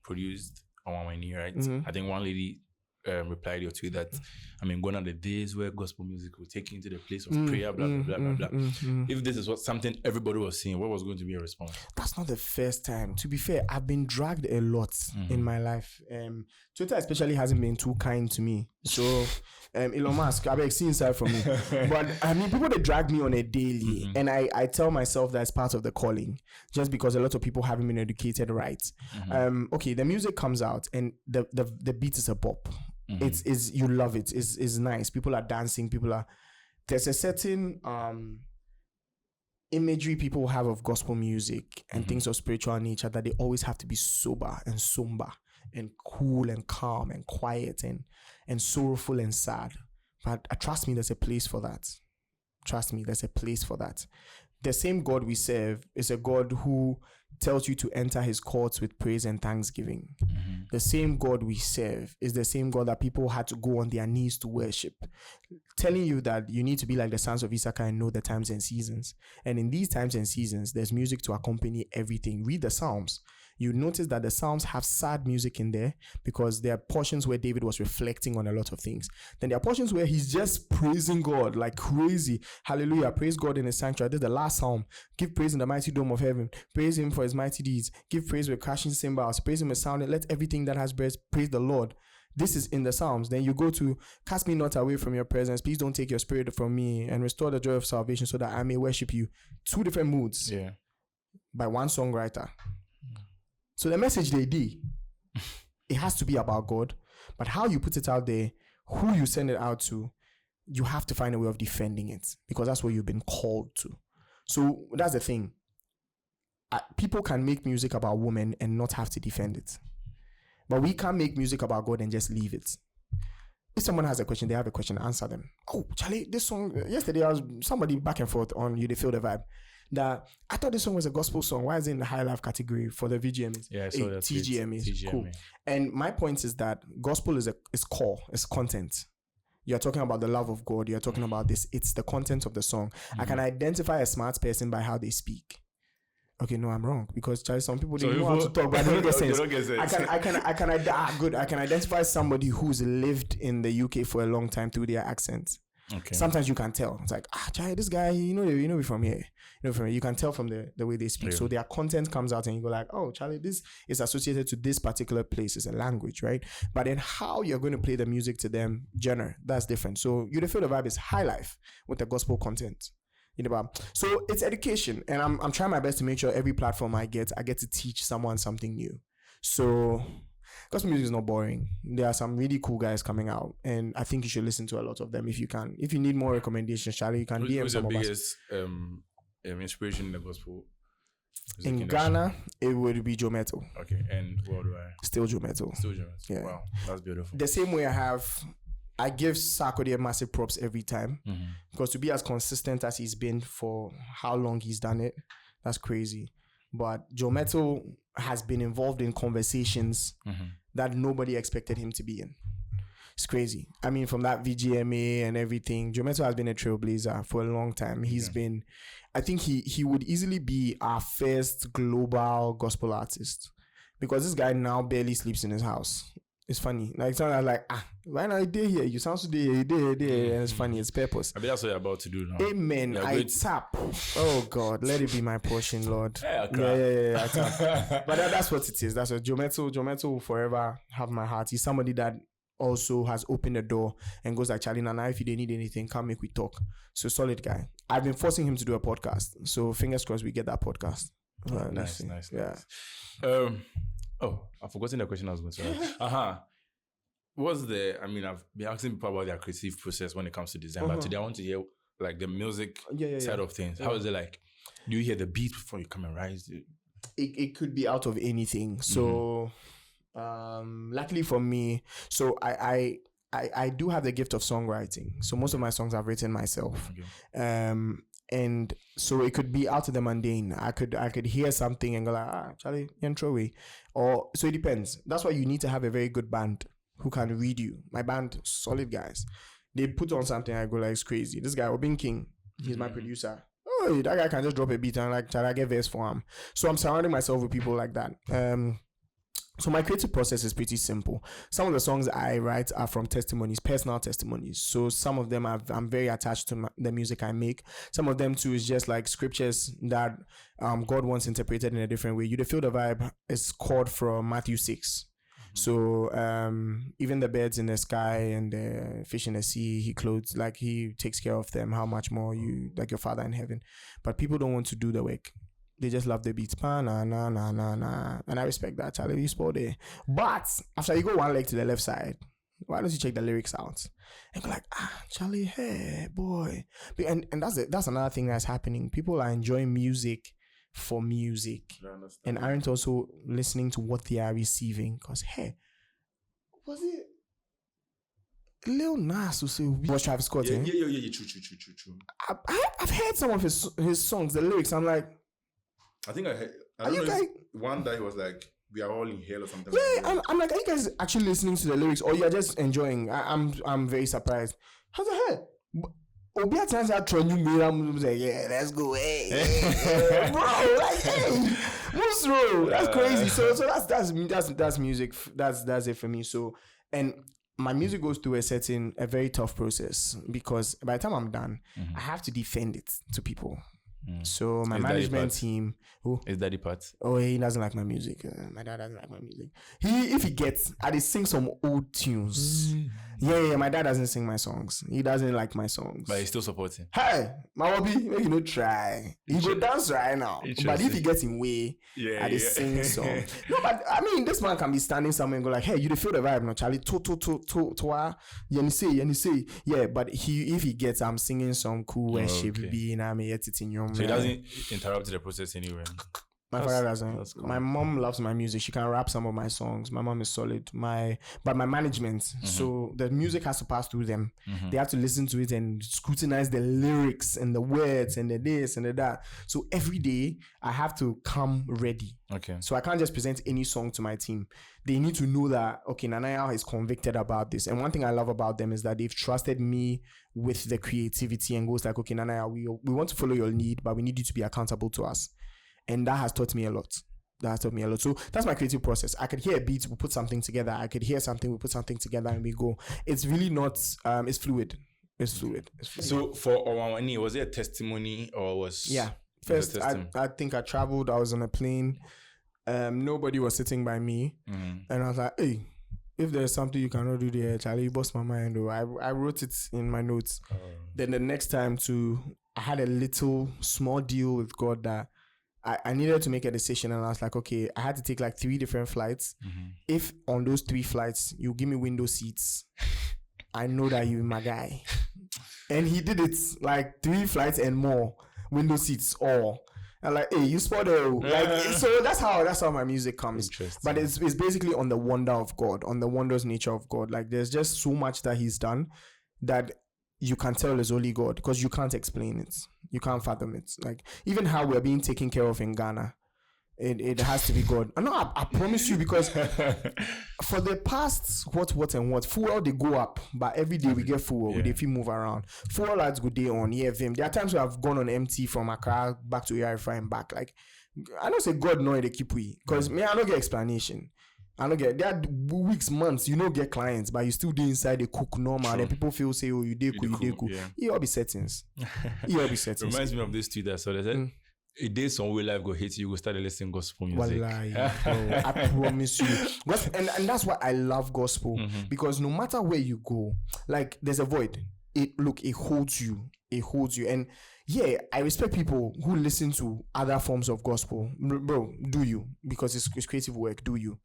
produced Oneman1000, right? I think one lady replied your tweet that, gone are the days where gospel music will take you into the place of prayer, blah, blah, blah, blah, blah. If this is something everybody was seeing, what was going to be your response? That's not the first time. To be fair, I've been dragged a lot in my life. Twitter especially hasn't been too kind to me. So, Elon Musk, I've been seeing inside from me. But, people, they drag me on a daily. And I tell myself that's part of the calling. Just because a lot of people haven't been educated right. Okay, the music comes out and the beat is a pop. It's you love it. It's nice. People are dancing. There's a certain imagery people have of gospel music and things of spiritual nature that they always have to be sober and somber and cool and calm and quiet and sorrowful and sad. But trust me, there's a place for that. Trust me, there's a place for that. The same God we serve is a God who tells you to enter his courts with praise and thanksgiving. The same God we serve is the same God that people had to go on their knees to worship, telling you that you need to be like the sons of Issachar and know the times and seasons. And in these times and seasons, there's music to accompany everything. Read the Psalms. You notice that the Psalms have sad music in there because there are portions where David was reflecting on a lot of things. Then there are portions where he's just praising God like crazy. Hallelujah. Praise God in his sanctuary. This is the last Psalm. Give praise in the mighty dome of heaven. Praise him for his mighty deeds. Give praise with crashing cymbals. Praise him with sounding. Let everything that has breath praise the Lord. This is in the Psalms. Then you go to cast me not away from your presence. Please don't take your spirit from me and restore the joy of salvation so that I may worship you. Two different moods. Yeah. By one songwriter. So the message they did, it has to be about God, but how you put it out there, who you send it out to, you have to find a way of defending it because that's what you've been called to. So that's the thing. People can make music about women and not have to defend it. But we can't make music about God and just leave it. If someone has a question, they have a question, answer them. Oh, Charlie, this song, yesterday I was somebody back and forth on You They Feel the Vibe. That I thought this song was a gospel song. Why is it in the high life category for the VGMAs? Yeah, so that's TGMAs. Cool. And my point is that gospel is core, it's content. You're talking about the love of God. You're talking about this. It's the content of the song. I can identify a smart person by how they speak. Okay, no, I'm wrong because some people don't know how to talk, but they don't get sense. I can identify somebody who's lived in the UK for a long time through their accent. Okay. Sometimes you can tell. It's like, Charlie, this guy, you know from here. You can tell from the way they speak. Yeah. So their content comes out and you go like, oh, Charlie, this is associated to this particular place. It's a language, right? But then how you're going to play the music to them, genre, that's different. So You Feel the Vibe is high life with the gospel content. So it's education. And I'm trying my best to make sure every platform I get to teach someone something new. So gospel music is not boring. There are some really cool guys coming out, and I think you should listen to a lot of them if you can. If you need more recommendations, Charlie, you can DM some of us. Who's the biggest inspiration in the gospel? In Ghana, it would be Joe Metal. Okay, and worldwide? Still Joe Metal. Yeah. Wow, that's beautiful. The same way I give Sarkodie massive props every time because to be as consistent as he's been for how long he's done it, that's crazy. But Joe Metal has been involved in conversations that nobody expected him to be in. It's crazy. I mean, from that VGMA and everything, Joe Metal has been a trailblazer for a long time. He's been, I think he would easily be our first global gospel artist because this guy now barely sleeps in his house. It's funny. Like, someone like, why not a day here? You sound so day, and it's funny. It's purpose. I mean, that's what you're about to do now. Amen. I tap. Oh, God. Let it be my portion, Lord. Yeah. I tap. But that's what it is. That's what Joe Metal will forever have my heart. He's somebody that also has opened the door and goes like, Charlie, Nana, if you didn't need anything, come make we talk. So, solid guy. I've been forcing him to do a podcast. So, fingers crossed we get that podcast. Nice. Yeah. I've forgotten the question I was going to ask. I've been asking people about their creative process when it comes to design, but today I want to hear like the music side of things. How is it like? Do you hear the beat before you come and rise? It could be out of anything. So, luckily for me, so I do have the gift of songwriting. So most of my songs I've written myself. Okay. And so it could be out of the mundane. I could hear something and go like, Charlie, intro way. Or so it depends. That's why you need to have a very good band who can read you. My band, solid guys. They put on something, I go like, it's crazy. This guy, Obin King, he's my producer. Oh, that guy can just drop a beat and like, try to get verse for him. So I'm surrounding myself with people like that. So my creative process is pretty simple. Some of the songs I write are from testimonies, personal testimonies. So some of them I'm very attached to the music I make. Some of them too is just like scriptures that God wants interpreted in a different way. You feel the vibe is called from Matthew 6. So even the birds in the sky and the fish in the sea, he clothes, like he takes care of them. How much more you, like your Father in heaven. But people don't want to do the work. They just love the beats. And I respect that, Charlie. You sport there. But after you go one leg to the left side, why don't you check the lyrics out? And go like, Charlie, hey, boy. And that's another thing that's happening. People are enjoying music for music and aren't also listening to what they are receiving. Because, hey, was it Lil Nas who said, was Travis Scott? Yeah, true. I've heard some of his songs, the lyrics. I'm like, I think I don't know. One day he was like, we are all in hell or something. Yeah, like I'm like, are you guys actually listening to the lyrics or you're just enjoying? I'm very surprised. How's the hell? Obi at times I try new mirror moves like, yeah, let's go, hey, bro, like, hey, what's wrong? That's crazy. So that's music. That's it for me. So, and my music goes through a very tough process because by the time I'm done, I have to defend it to people. So my management team, is Daddy Pat? Oh, he doesn't like my music. My dad doesn't like my music. If he gets, I sing some old tunes. Yeah. My dad doesn't sing my songs. He doesn't like my songs. But he's still supporting. Hey, my hobby, make you no try. He go dance right now. But if he gets in way, I sing song. No, but I mean, this man can be standing somewhere and go like, hey, you feel the vibe, no, Charlie? You say, yeah. But if he gets, I'm singing some cool worship, being I'm yet in your. So he doesn't interrupt the process anyway. My father doesn't. Cool. My mom loves my music. She can rap some of my songs. My mom is solid. But my management, so the music has to pass through them. They have to listen to it and scrutinize the lyrics and the words and the this and the that. So every day I have to come ready. Okay. So I can't just present any song to my team. They need to know that, okay, Nanaya is convicted about this. And one thing I love about them is that they've trusted me with the creativity and goes like, okay, Nanaya, we want to follow your lead, but we need you to be accountable to us. And that has taught me a lot. So that's my creative process. I could hear a beat, we put something together. I could hear something, we put something together and we go. It's really not, it's fluid. So for Oneman1000, was it a testimony or was... Yeah. First, I think I traveled. I was on a plane. Nobody was sitting by me. And I was like, hey, if there's something you cannot do there, Charlie, you bust my mind. Though. I wrote it in my notes. Then the next time I had a small deal with God that I needed to make a decision, and I was like, okay, I had to take like 3 different flights. If on those 3 flights you give me window seats, I know that you're my guy. And he did it like 3 flights and more window seats all. And like, hey, you spot it. Like, so that's how my music comes. But it's basically on the wonder of God, on the wondrous nature of God. Like there's just so much that he's done that you can tell is only God, because you can't explain it. You can't fathom it. Like even how we're being taken care of in Ghana, it has to be God. I know, I promise you, because for the past what fuel they go up, but every day we get fuel. If you move around, fuel lights go day on. Yeah, them. There are times we have gone on empty from Accra back to ARFI and back. Like I don't say God know they keep we, because me I don't get explanation. I don't get, there are weeks, months, you don't get clients, but you still do inside the cook normal. Then people feel say, oh, you did cool. Yeah. It all be settings. Reminds me of this tweet I saw. They said, a day some way life go hate you, go start listening gospel music. Wallahi, I promise you. And that's why I love gospel, because no matter where you go, like there's a void. It holds you. And yeah, I respect people who listen to other forms of gospel. Bro, do you? Because it's creative work, do you?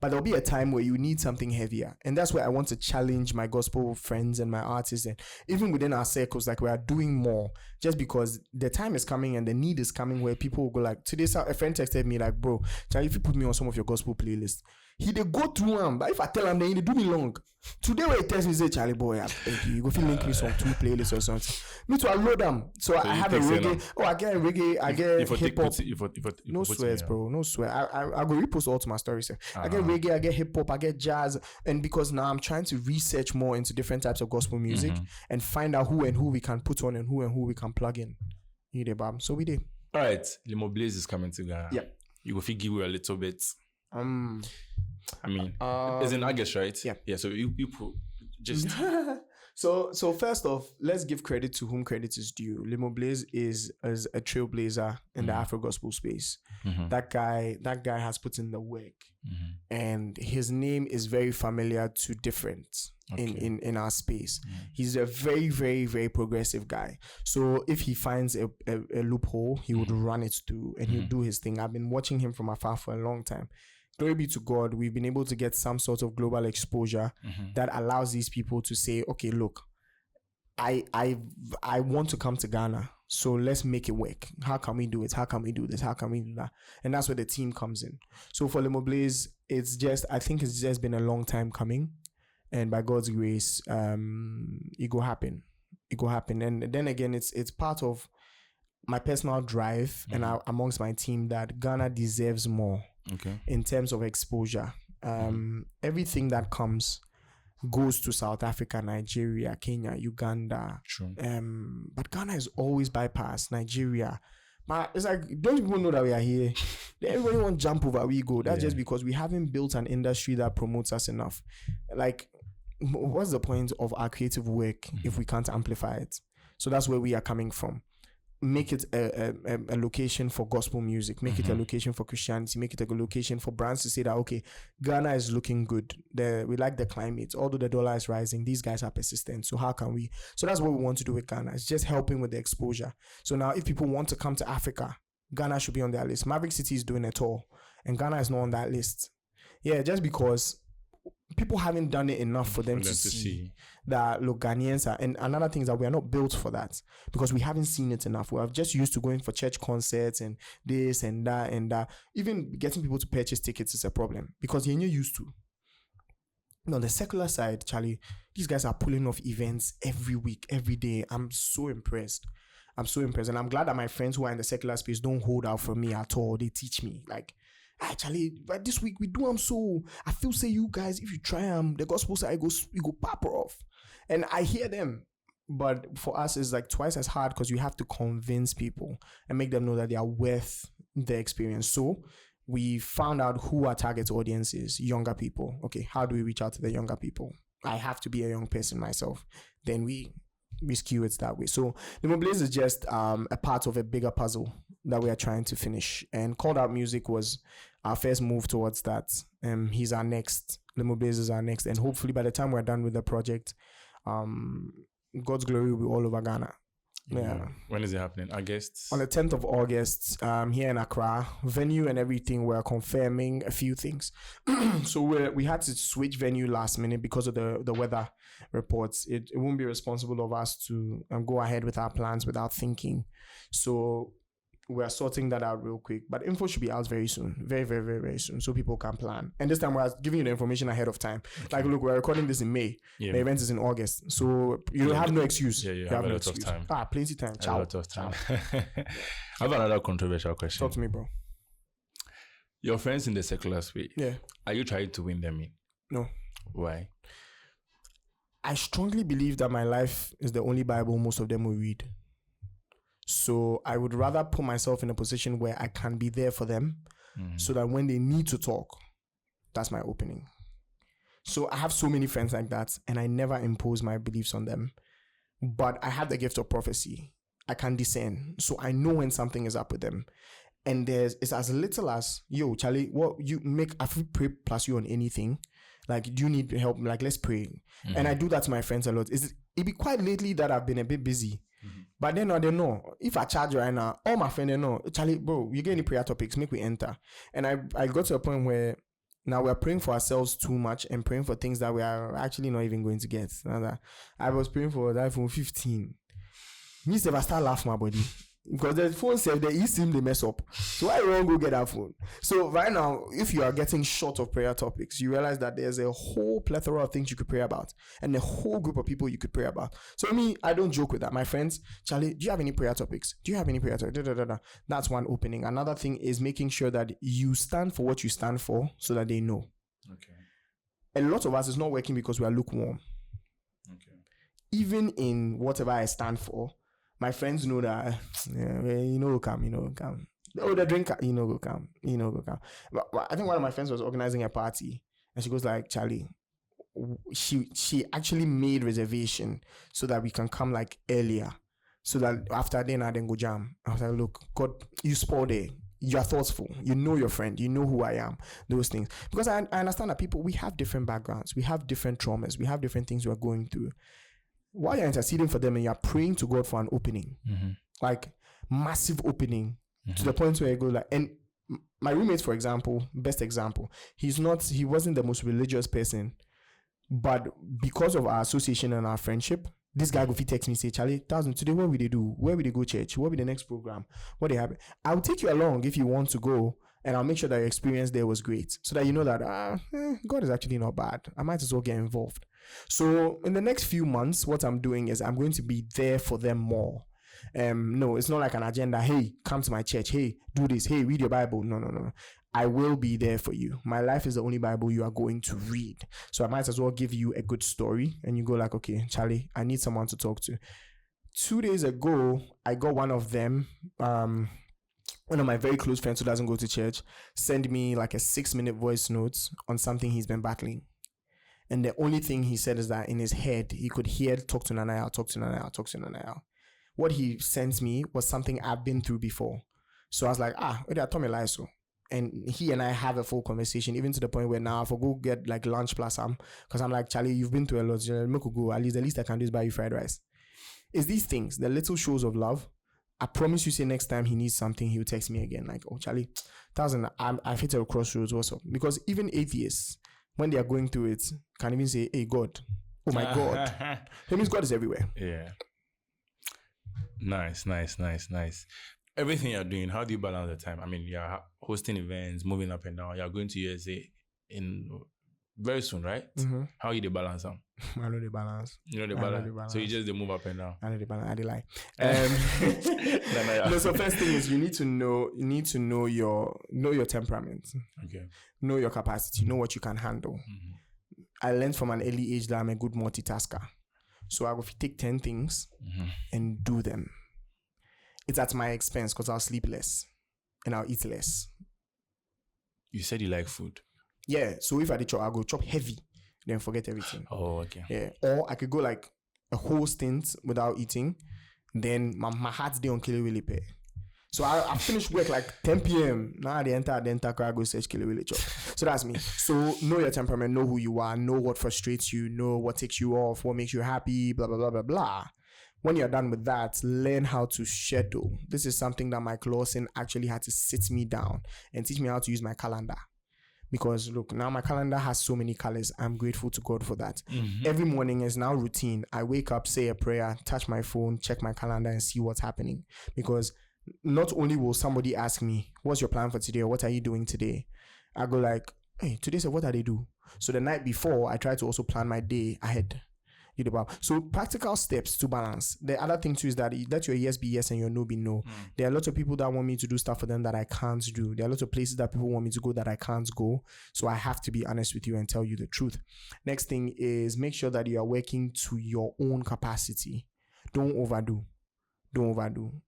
But there'll be a time where you need something heavier. And that's where I want to challenge my gospel friends and my artists. And even within our circles, like we are doing more, just because the time is coming and the need is coming where people will go like, today a friend texted me like, bro, Charlie, if you put me on some of your gospel playlists, He they go through him, but if I tell him, then he do me long. Today when he tells me, say, Charlie boy, you go feel link me some 2 playlists or something. Me too, I load them. So I have a reggae. Oh, I get reggae. I get hip hop. No swears, bro. No swear. I go repost all to my stories. I get reggae. I get hip hop. I get jazz. And because now I'm trying to research more into different types of gospel music and find out who we can put on and who we can plug in. You did, Bob. So we did. All right, Limo Blaze is coming to Ghana. Yeah. You go give you a little bit. I mean, it's in August, right? Yeah. Yeah. So you just so first off, let's give credit to whom credit is due. Limo Blaze is a trailblazer in the Afro gospel space. That guy has put in the work, and his name is very familiar to different in our space. He's a very, very, very progressive guy. So if he finds a loophole, he would run it through and he'll do his thing. I've been watching him from afar for a long time. Glory be to God, we've been able to get some sort of global exposure that allows these people to say, okay, look, I want to come to Ghana, so let's make it work. How can we do it? How can we do this? How can we do that? And that's where the team comes in. So for Limo Blaze, I think it's just been a long time coming, and by God's grace, it go happen. And then again, it's part of my personal drive and amongst my team that Ghana deserves more. Okay. In terms of exposure, everything that comes goes to South Africa, Nigeria, Kenya, Uganda. True. But Ghana is always bypassed. Nigeria. But it's like, don't people know that we are here? Everybody want to jump over, we go. That's just because we haven't built an industry that promotes us enough. Like, what's the point of our creative work if we can't amplify it? So that's where we are coming from. Make it a location for gospel music, make it a location for Christianity, make it a location for brands to say that, okay, Ghana is looking good. We like the climate. Although the dollar is rising, these guys are persistent. So how can we? So that's what we want to do with Ghana. It's just helping with the exposure. So now if people want to come to Africa, Ghana should be on their list. Maverick City is doing it all, and Ghana is not on that list. Yeah, just because people haven't done it enough for them to see that, look, Ghanaians are, and another thing is that we are not built for that because we haven't seen it enough. We are just used to going for church concerts and this and that and that. Even getting people to purchase tickets is a problem because you're not used to. On the secular side, Charlie, these guys are pulling off events every week, every day. I'm so impressed. And I'm glad that my friends who are in the secular space don't hold out for me at all. They teach me, like, actually, but this week we do them, so I feel say you guys, if you try them, the gospel side you go pop off. And I hear them. But for us, it's like twice as hard because you have to convince people and make them know that they are worth the experience. So we found out who our target audience is, younger people. Okay, how do we reach out to the younger people? I have to be a young person myself. Then we skew it that way. So Limo Blaze is just a part of a bigger puzzle that we are trying to finish. And Called Out Music was our first move towards that. He's our next. Limo Blaze is our next. And hopefully by the time we're done with the project, God's glory will be all over Ghana. Yeah. When is it happening? August? On the 10th of August, here in Accra. Venue and everything, we're confirming a few things. So we had to switch venue last minute because of the weather reports. It won't be responsible of us to go ahead with our plans without thinking. So we're sorting that out real quick. But info should be out very soon. Very, very, very, very soon. So people can plan. And this time we're giving you the information ahead of time. Okay. Like, look, we're recording this in May. Yeah. The event is in August. So you have no excuse. Yeah, you have a lot of time. Plenty time. Ciao. A lot of time. I have another controversial question. Talk to me, bro. Your friends in the secular space. Yeah. Are you trying to win them in? No. Why? I strongly believe that my life is the only Bible most of them will read. So I would rather put myself in a position where I can be there for them so that when they need to talk, that's my opening. So I have so many friends like that and I never impose my beliefs on them. But I have the gift of prophecy. I can discern. So I know when something is up with them. And it's as little as, yo, Charlie, what you make, I pray plus you on anything. Like, do you need help? Like, let's pray. And I do that to my friends a lot. It be quite lately that I've been a bit busy. But then they know if I charge right now, all my friends they know, Charlie, bro, you get any prayer topics, make we enter. And I got to a point where now we're praying for ourselves too much and praying for things that we are actually not even going to get. I was praying for the iPhone 15. Me if I start laughing my body. Because the phone said the eSIM they mess up. So why you won't go get that phone? So right now, if you are getting short of prayer topics, you realize that there's a whole plethora of things you could pray about and a whole group of people you could pray about. So me, I don't joke with that. My friends, Charlie, do you have any prayer topics? Do you have any prayer topics? That's one opening. Another thing is making sure that you stand for what you stand for so that they know. Okay. A lot of us is not working because we are lukewarm. Okay. Even in whatever I stand for, my friends know that, go come. Oh, the drinker, go come. But I think one of my friends was organizing a party and she goes like, Charlie, she actually made reservation so that we can come like earlier. So that after dinner, then go jam. I was like, look, God, you spoiled it. You are thoughtful. You know your friend. You know who I am. Those things. Because I understand that people, we have different backgrounds. We have different traumas. We have different things we are going through. While you're interceding for them and you're praying to God for an opening, like massive opening, to the point where you go like, and my roommate, for example, best example, he wasn't the most religious person, but because of our association and our friendship, this guy go text me say, Charlie, 1000 today, what will they do? Where will they go church? What will be the next program? What they have? I'll take you along if you want to go, and I'll make sure that your experience there was great, so that you know that God is actually not bad. I might as well get involved. So in the next few months, what I'm doing is I'm going to be there for them more. No, it's not like an agenda. Hey, come to my church. Hey, do this. Hey, read your Bible. No. I will be there for you. My life is the only Bible you are going to read. So I might as well give you a good story. And you go like, okay, Charlie, I need someone to talk to. 2 days ago, I got one of them, one of my very close friends who doesn't go to church, send me like a 6-minute voice note on something he's been battling. And the only thing he said is that in his head, he could hear, talk to Nanayal. What he sent me was something I've been through before. So I was like, and he and I have a full conversation, even to the point where now I go get like lunch plus because I'm like, Charlie, you've been through a lot. Go. At least I can do is buy you fried rice. It's these things, the little shows of love. I promise you, say next time he needs something, he'll text me again. Like, oh, Charlie, 1000, I've hit a crossroads also. Because even atheists, when they are going through it, can even say, hey, God. Oh, my God. That means God is everywhere. Yeah. Nice. Everything you're doing, how do you balance the time? I mean, you're hosting events, moving up and down. You're going to USA in very soon, right? Mm-hmm. How you balance them? I know the balance. You know the balance. So you just move up and down. I know the balance. I did lie. No, so first thing is you need to know your temperament. Okay. Know your capacity. Know what you can handle. Mm-hmm. I learned from an early age that I'm a good multitasker. So I will take 10 things and do them. It's at my expense because I'll sleep less and I'll eat less. You said you like food. Yeah. So if I did chop, I'll go chop heavy, then forget everything. Oh, okay. Yeah. Or I could go like a whole stint without eating. Then my heart's day on Kilewele pay. So I finish work like 10 p.m. Now the entire I go search Kilewele chop. So that's me. So know your temperament, know who you are, know what frustrates you, know what takes you off, what makes you happy, blah, blah, blah, blah, blah. When you're done with that, learn how to schedule. This is something that Mike Lawson actually had to sit me down and teach me how to use my calendar. Because look, now my calendar has so many colors. I'm grateful to God for that. Mm-hmm. Every morning is now routine. I wake up, say a prayer, touch my phone, check my calendar and see what's happening. Because not only will somebody ask me, what's your plan for today? Or what are you doing today? I go like, hey, today, so what do they do? So the night before, I try to also plan my day ahead. So practical steps to balance. The other thing too is that let your yes be yes and your no be no. There are lots of people that want me to do stuff for them that I can't do. There are lots of places that people want me to go that I can't go. So I have to be honest with you and tell you the truth. Next thing is make sure that you are working to your own capacity. Don't overdo.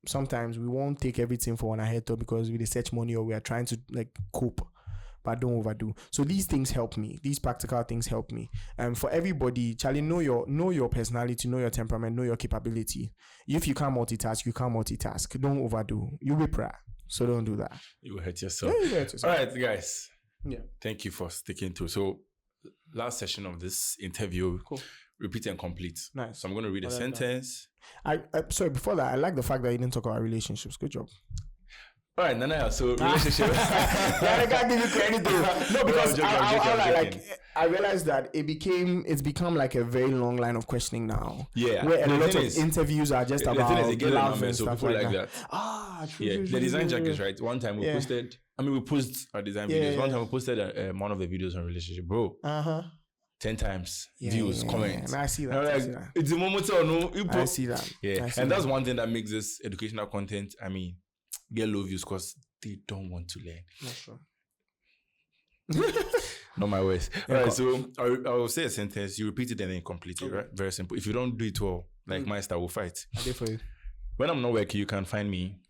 Sometimes we won't take everything for one head because we search money or we are trying to like cope. But don't overdo. So these things help me. These practical things help me. And for everybody, Charlie, know your personality, know your temperament, know your capability. If you can't multitask, you can't multitask. Don't overdo. You'll be proud. So don't do that. You will hurt yourself. Yeah, you will hurt yourself. All right, guys. Yeah. Thank you for sticking to. So last session of this interview, cool. Repeat and complete. Nice. So I'm going to read a sentence. Sorry, before that, I like the fact that you didn't talk about relationships. Good job. All right, Nana. So relationship. I can't give you credit though. No, because I'm joking. I realized that it's become like a very long line of questioning now. Yeah, where a lot of interviews are just about love and so stuff people like that. True. Yeah, the design jackets, right? One time we posted. I mean, we post our design videos. One time we posted one of the videos on relationship, bro. 10 times views, comments. I see that. It's a moment or no. I see that. Yeah, and that's one thing that makes this educational content. I mean, get low views because they don't want to learn. Not sure. Not my words. All right, so I will say a sentence. You repeat it and then complete it. Right? Very simple. If you don't do it well, like my style, will fight. I did for you. When I'm not working, you can find me.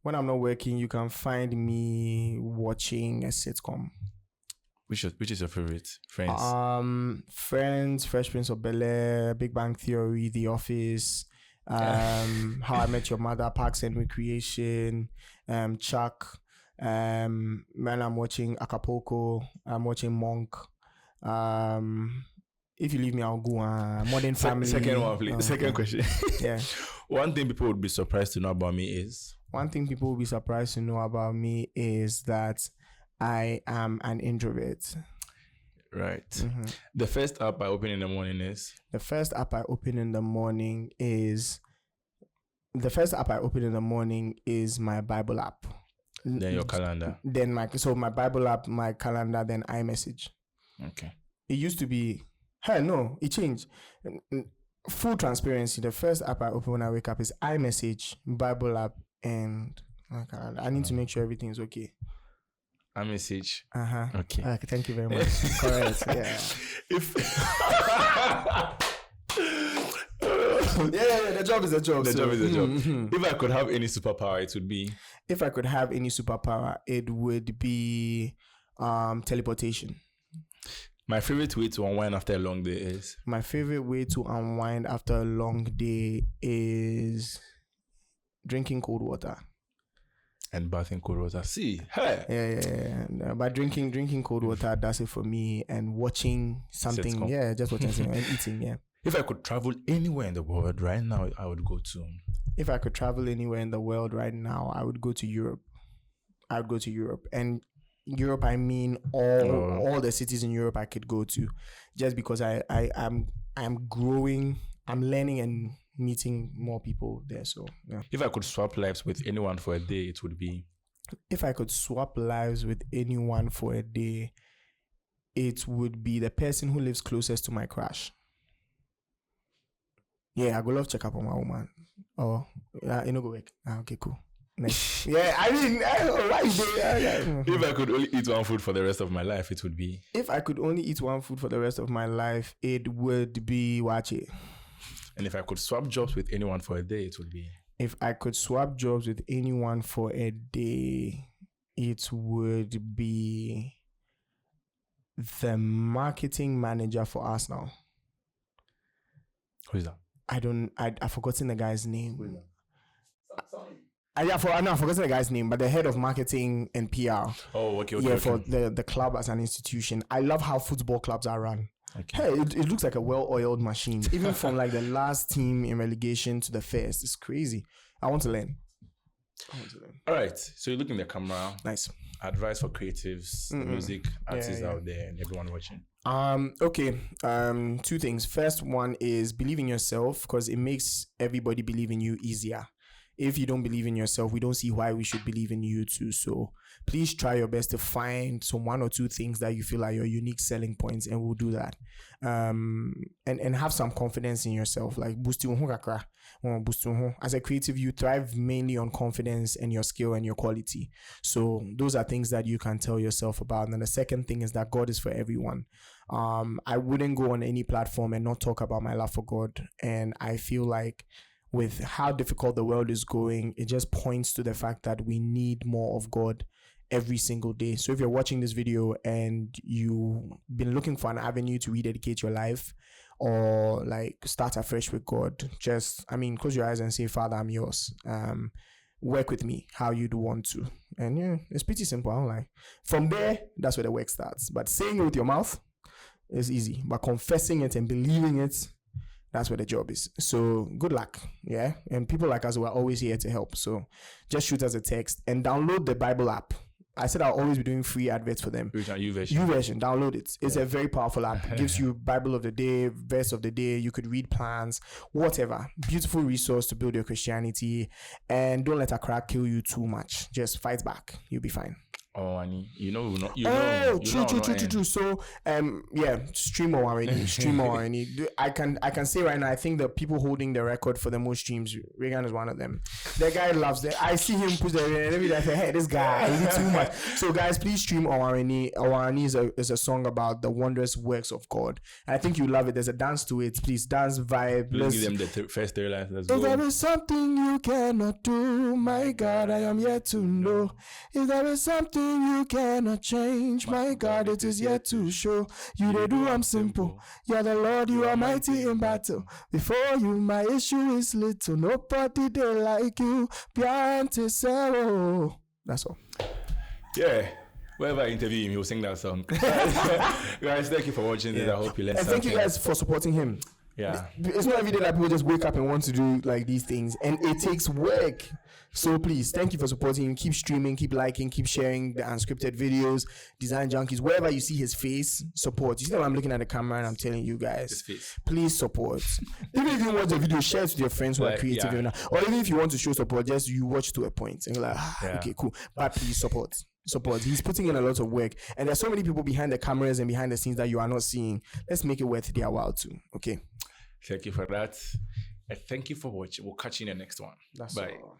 When I'm not working, you can find me watching a sitcom. Which is your favorite? Friends. Friends, Fresh Prince of Bel-Air, Big Bang Theory, The Office, How I Met Your Mother, Parks and Recreation, Chuck. When I'm watching Acapulco, I'm watching Monk. If you leave me, I'll go Modern Family. Second one, please. Second question. Yeah. One thing people would be surprised to know about me is. One thing people will be surprised to know about me is that I am an introvert. Right. Mm-hmm. The first app I open in the morning is? The first app I open in the morning is my Bible app. Then your calendar. Then my Bible app, my calendar, then iMessage. Okay. It used to be, no, it changed. Full transparency, the first app I open when I wake up is iMessage, Bible app, and my calendar. I need to make sure everything is okay. iMessage. Okay. Thank you very much. Correct. Yeah. The job is a job. The job is a job. If I could have any superpower, it would be. If I could have any superpower, it would be teleportation. My favorite way to unwind after a long day is? My favorite way to unwind after a long day is drinking cold water. And bathing cold water. See, hey. Yeah. No, but drinking cold water does it for me, and watching something. Sitcom. Yeah, just watching something and eating. Yeah. If I could travel anywhere in the world right now, I would go to. If I could travel anywhere in the world right now, I would go to Europe. And Europe, I mean all the cities in Europe I could go to, just because I'm growing, I'm learning and meeting more people there. So yeah. If I could swap lives with anyone for a day, it would be. If I could swap lives with anyone for a day, it would be the person who lives closest to my crush. Yeah, I go love check up on my woman. Oh, you know, go work. Okay, cool. Next. Yeah, I mean, if I could only eat one food for the rest of my life, it would be. If I could only eat one food for the rest of my life, it would be wache. And if I could swap jobs with anyone for a day, it would be. If I could swap jobs with anyone for a day, it would be the marketing manager for Arsenal. Who is that? I've forgotten the guy's name. I've forgotten the guy's name, but the head of marketing and PR. Oh, okay. For the club as an institution. I love how football clubs are run. Okay. Hey, it looks like a well-oiled machine. Even from like the last team in relegation to the first. It's crazy. I want to learn. All right. So you look in the camera. Nice. Advice for creatives, music artists out there, and everyone watching. Okay. Two things. First one is believe in yourself, because it makes everybody believe in you easier. If you don't believe in yourself, we don't see why we should believe in you too. So please try your best to find some one or two things that you feel are your unique selling points, and we'll do that. And have some confidence in yourself. Like boost your as a creative, you thrive mainly on confidence and your skill and your quality. So those are things that you can tell yourself about. And the second thing is that God is for everyone. I wouldn't go on any platform and not talk about my love for God. And I feel like with how difficult the world is going, it just points to the fact that we need more of God every single day. So if you're watching this video and you've been looking for an avenue to rededicate your life or like start afresh with God, just, close your eyes and say, Father, I'm yours. Work with me how you'd want to. And yeah, it's pretty simple. I'm like, from there, that's where the work starts. But saying it with your mouth is easy, but confessing it and believing it, That's where the job is. So good luck. Yeah. And people like us who are always here to help. So just shoot us a text and download the Bible app. I said I'll always be doing free adverts for them. U version. U version. Download it. It's a very powerful app. It gives you Bible of the day, verse of the day. You could read plans, whatever. Beautiful resource to build your Christianity. And don't let a crack kill you too much. Just fight back. You'll be fine. Oh, Annie, true. So, stream already. I can say right now, I think the people holding the record for the most streams, Raygan is one of them. The guy loves it. I see him push the and I say, hey, this guy, he too much. So, guys, please stream Owarani. Owarani is a song about the wondrous works of God. And I think you love it. There's a dance to it. Please dance, vibe. Let's give them the first 3 lines. If there is something you cannot do, my God, I am yet to know. If there is something you cannot change, my God, it is yet to show. You they do, I'm simple. You're the Lord, you are mighty in battle. Before you, my issue is little. Nobody they like you. That's all. Yeah. Wherever I interview him, he'll sing that song. Guys, thank you for watching this. I hope you learned something. And thank you guys for supporting him. Yeah. It's not every day that people just wake up and want to do like these things, and it takes work. So please, thank you for supporting him. Keep streaming, keep liking, keep sharing the unscripted videos, Design Junkies, wherever you see his face, support. You see that I'm looking at the camera and I'm telling you guys, please support. Even if you watch the video, share it with your friends who are creative, or even if you want to show support, just you watch to a point and you're like, okay, cool. But please support. He's putting in a lot of work, and there's so many people behind the cameras and behind the scenes that you are not seeing. Let's make it worth their while too. Okay. Thank you for that. And thank you for watching. We'll catch you in the next one. That's bye. All.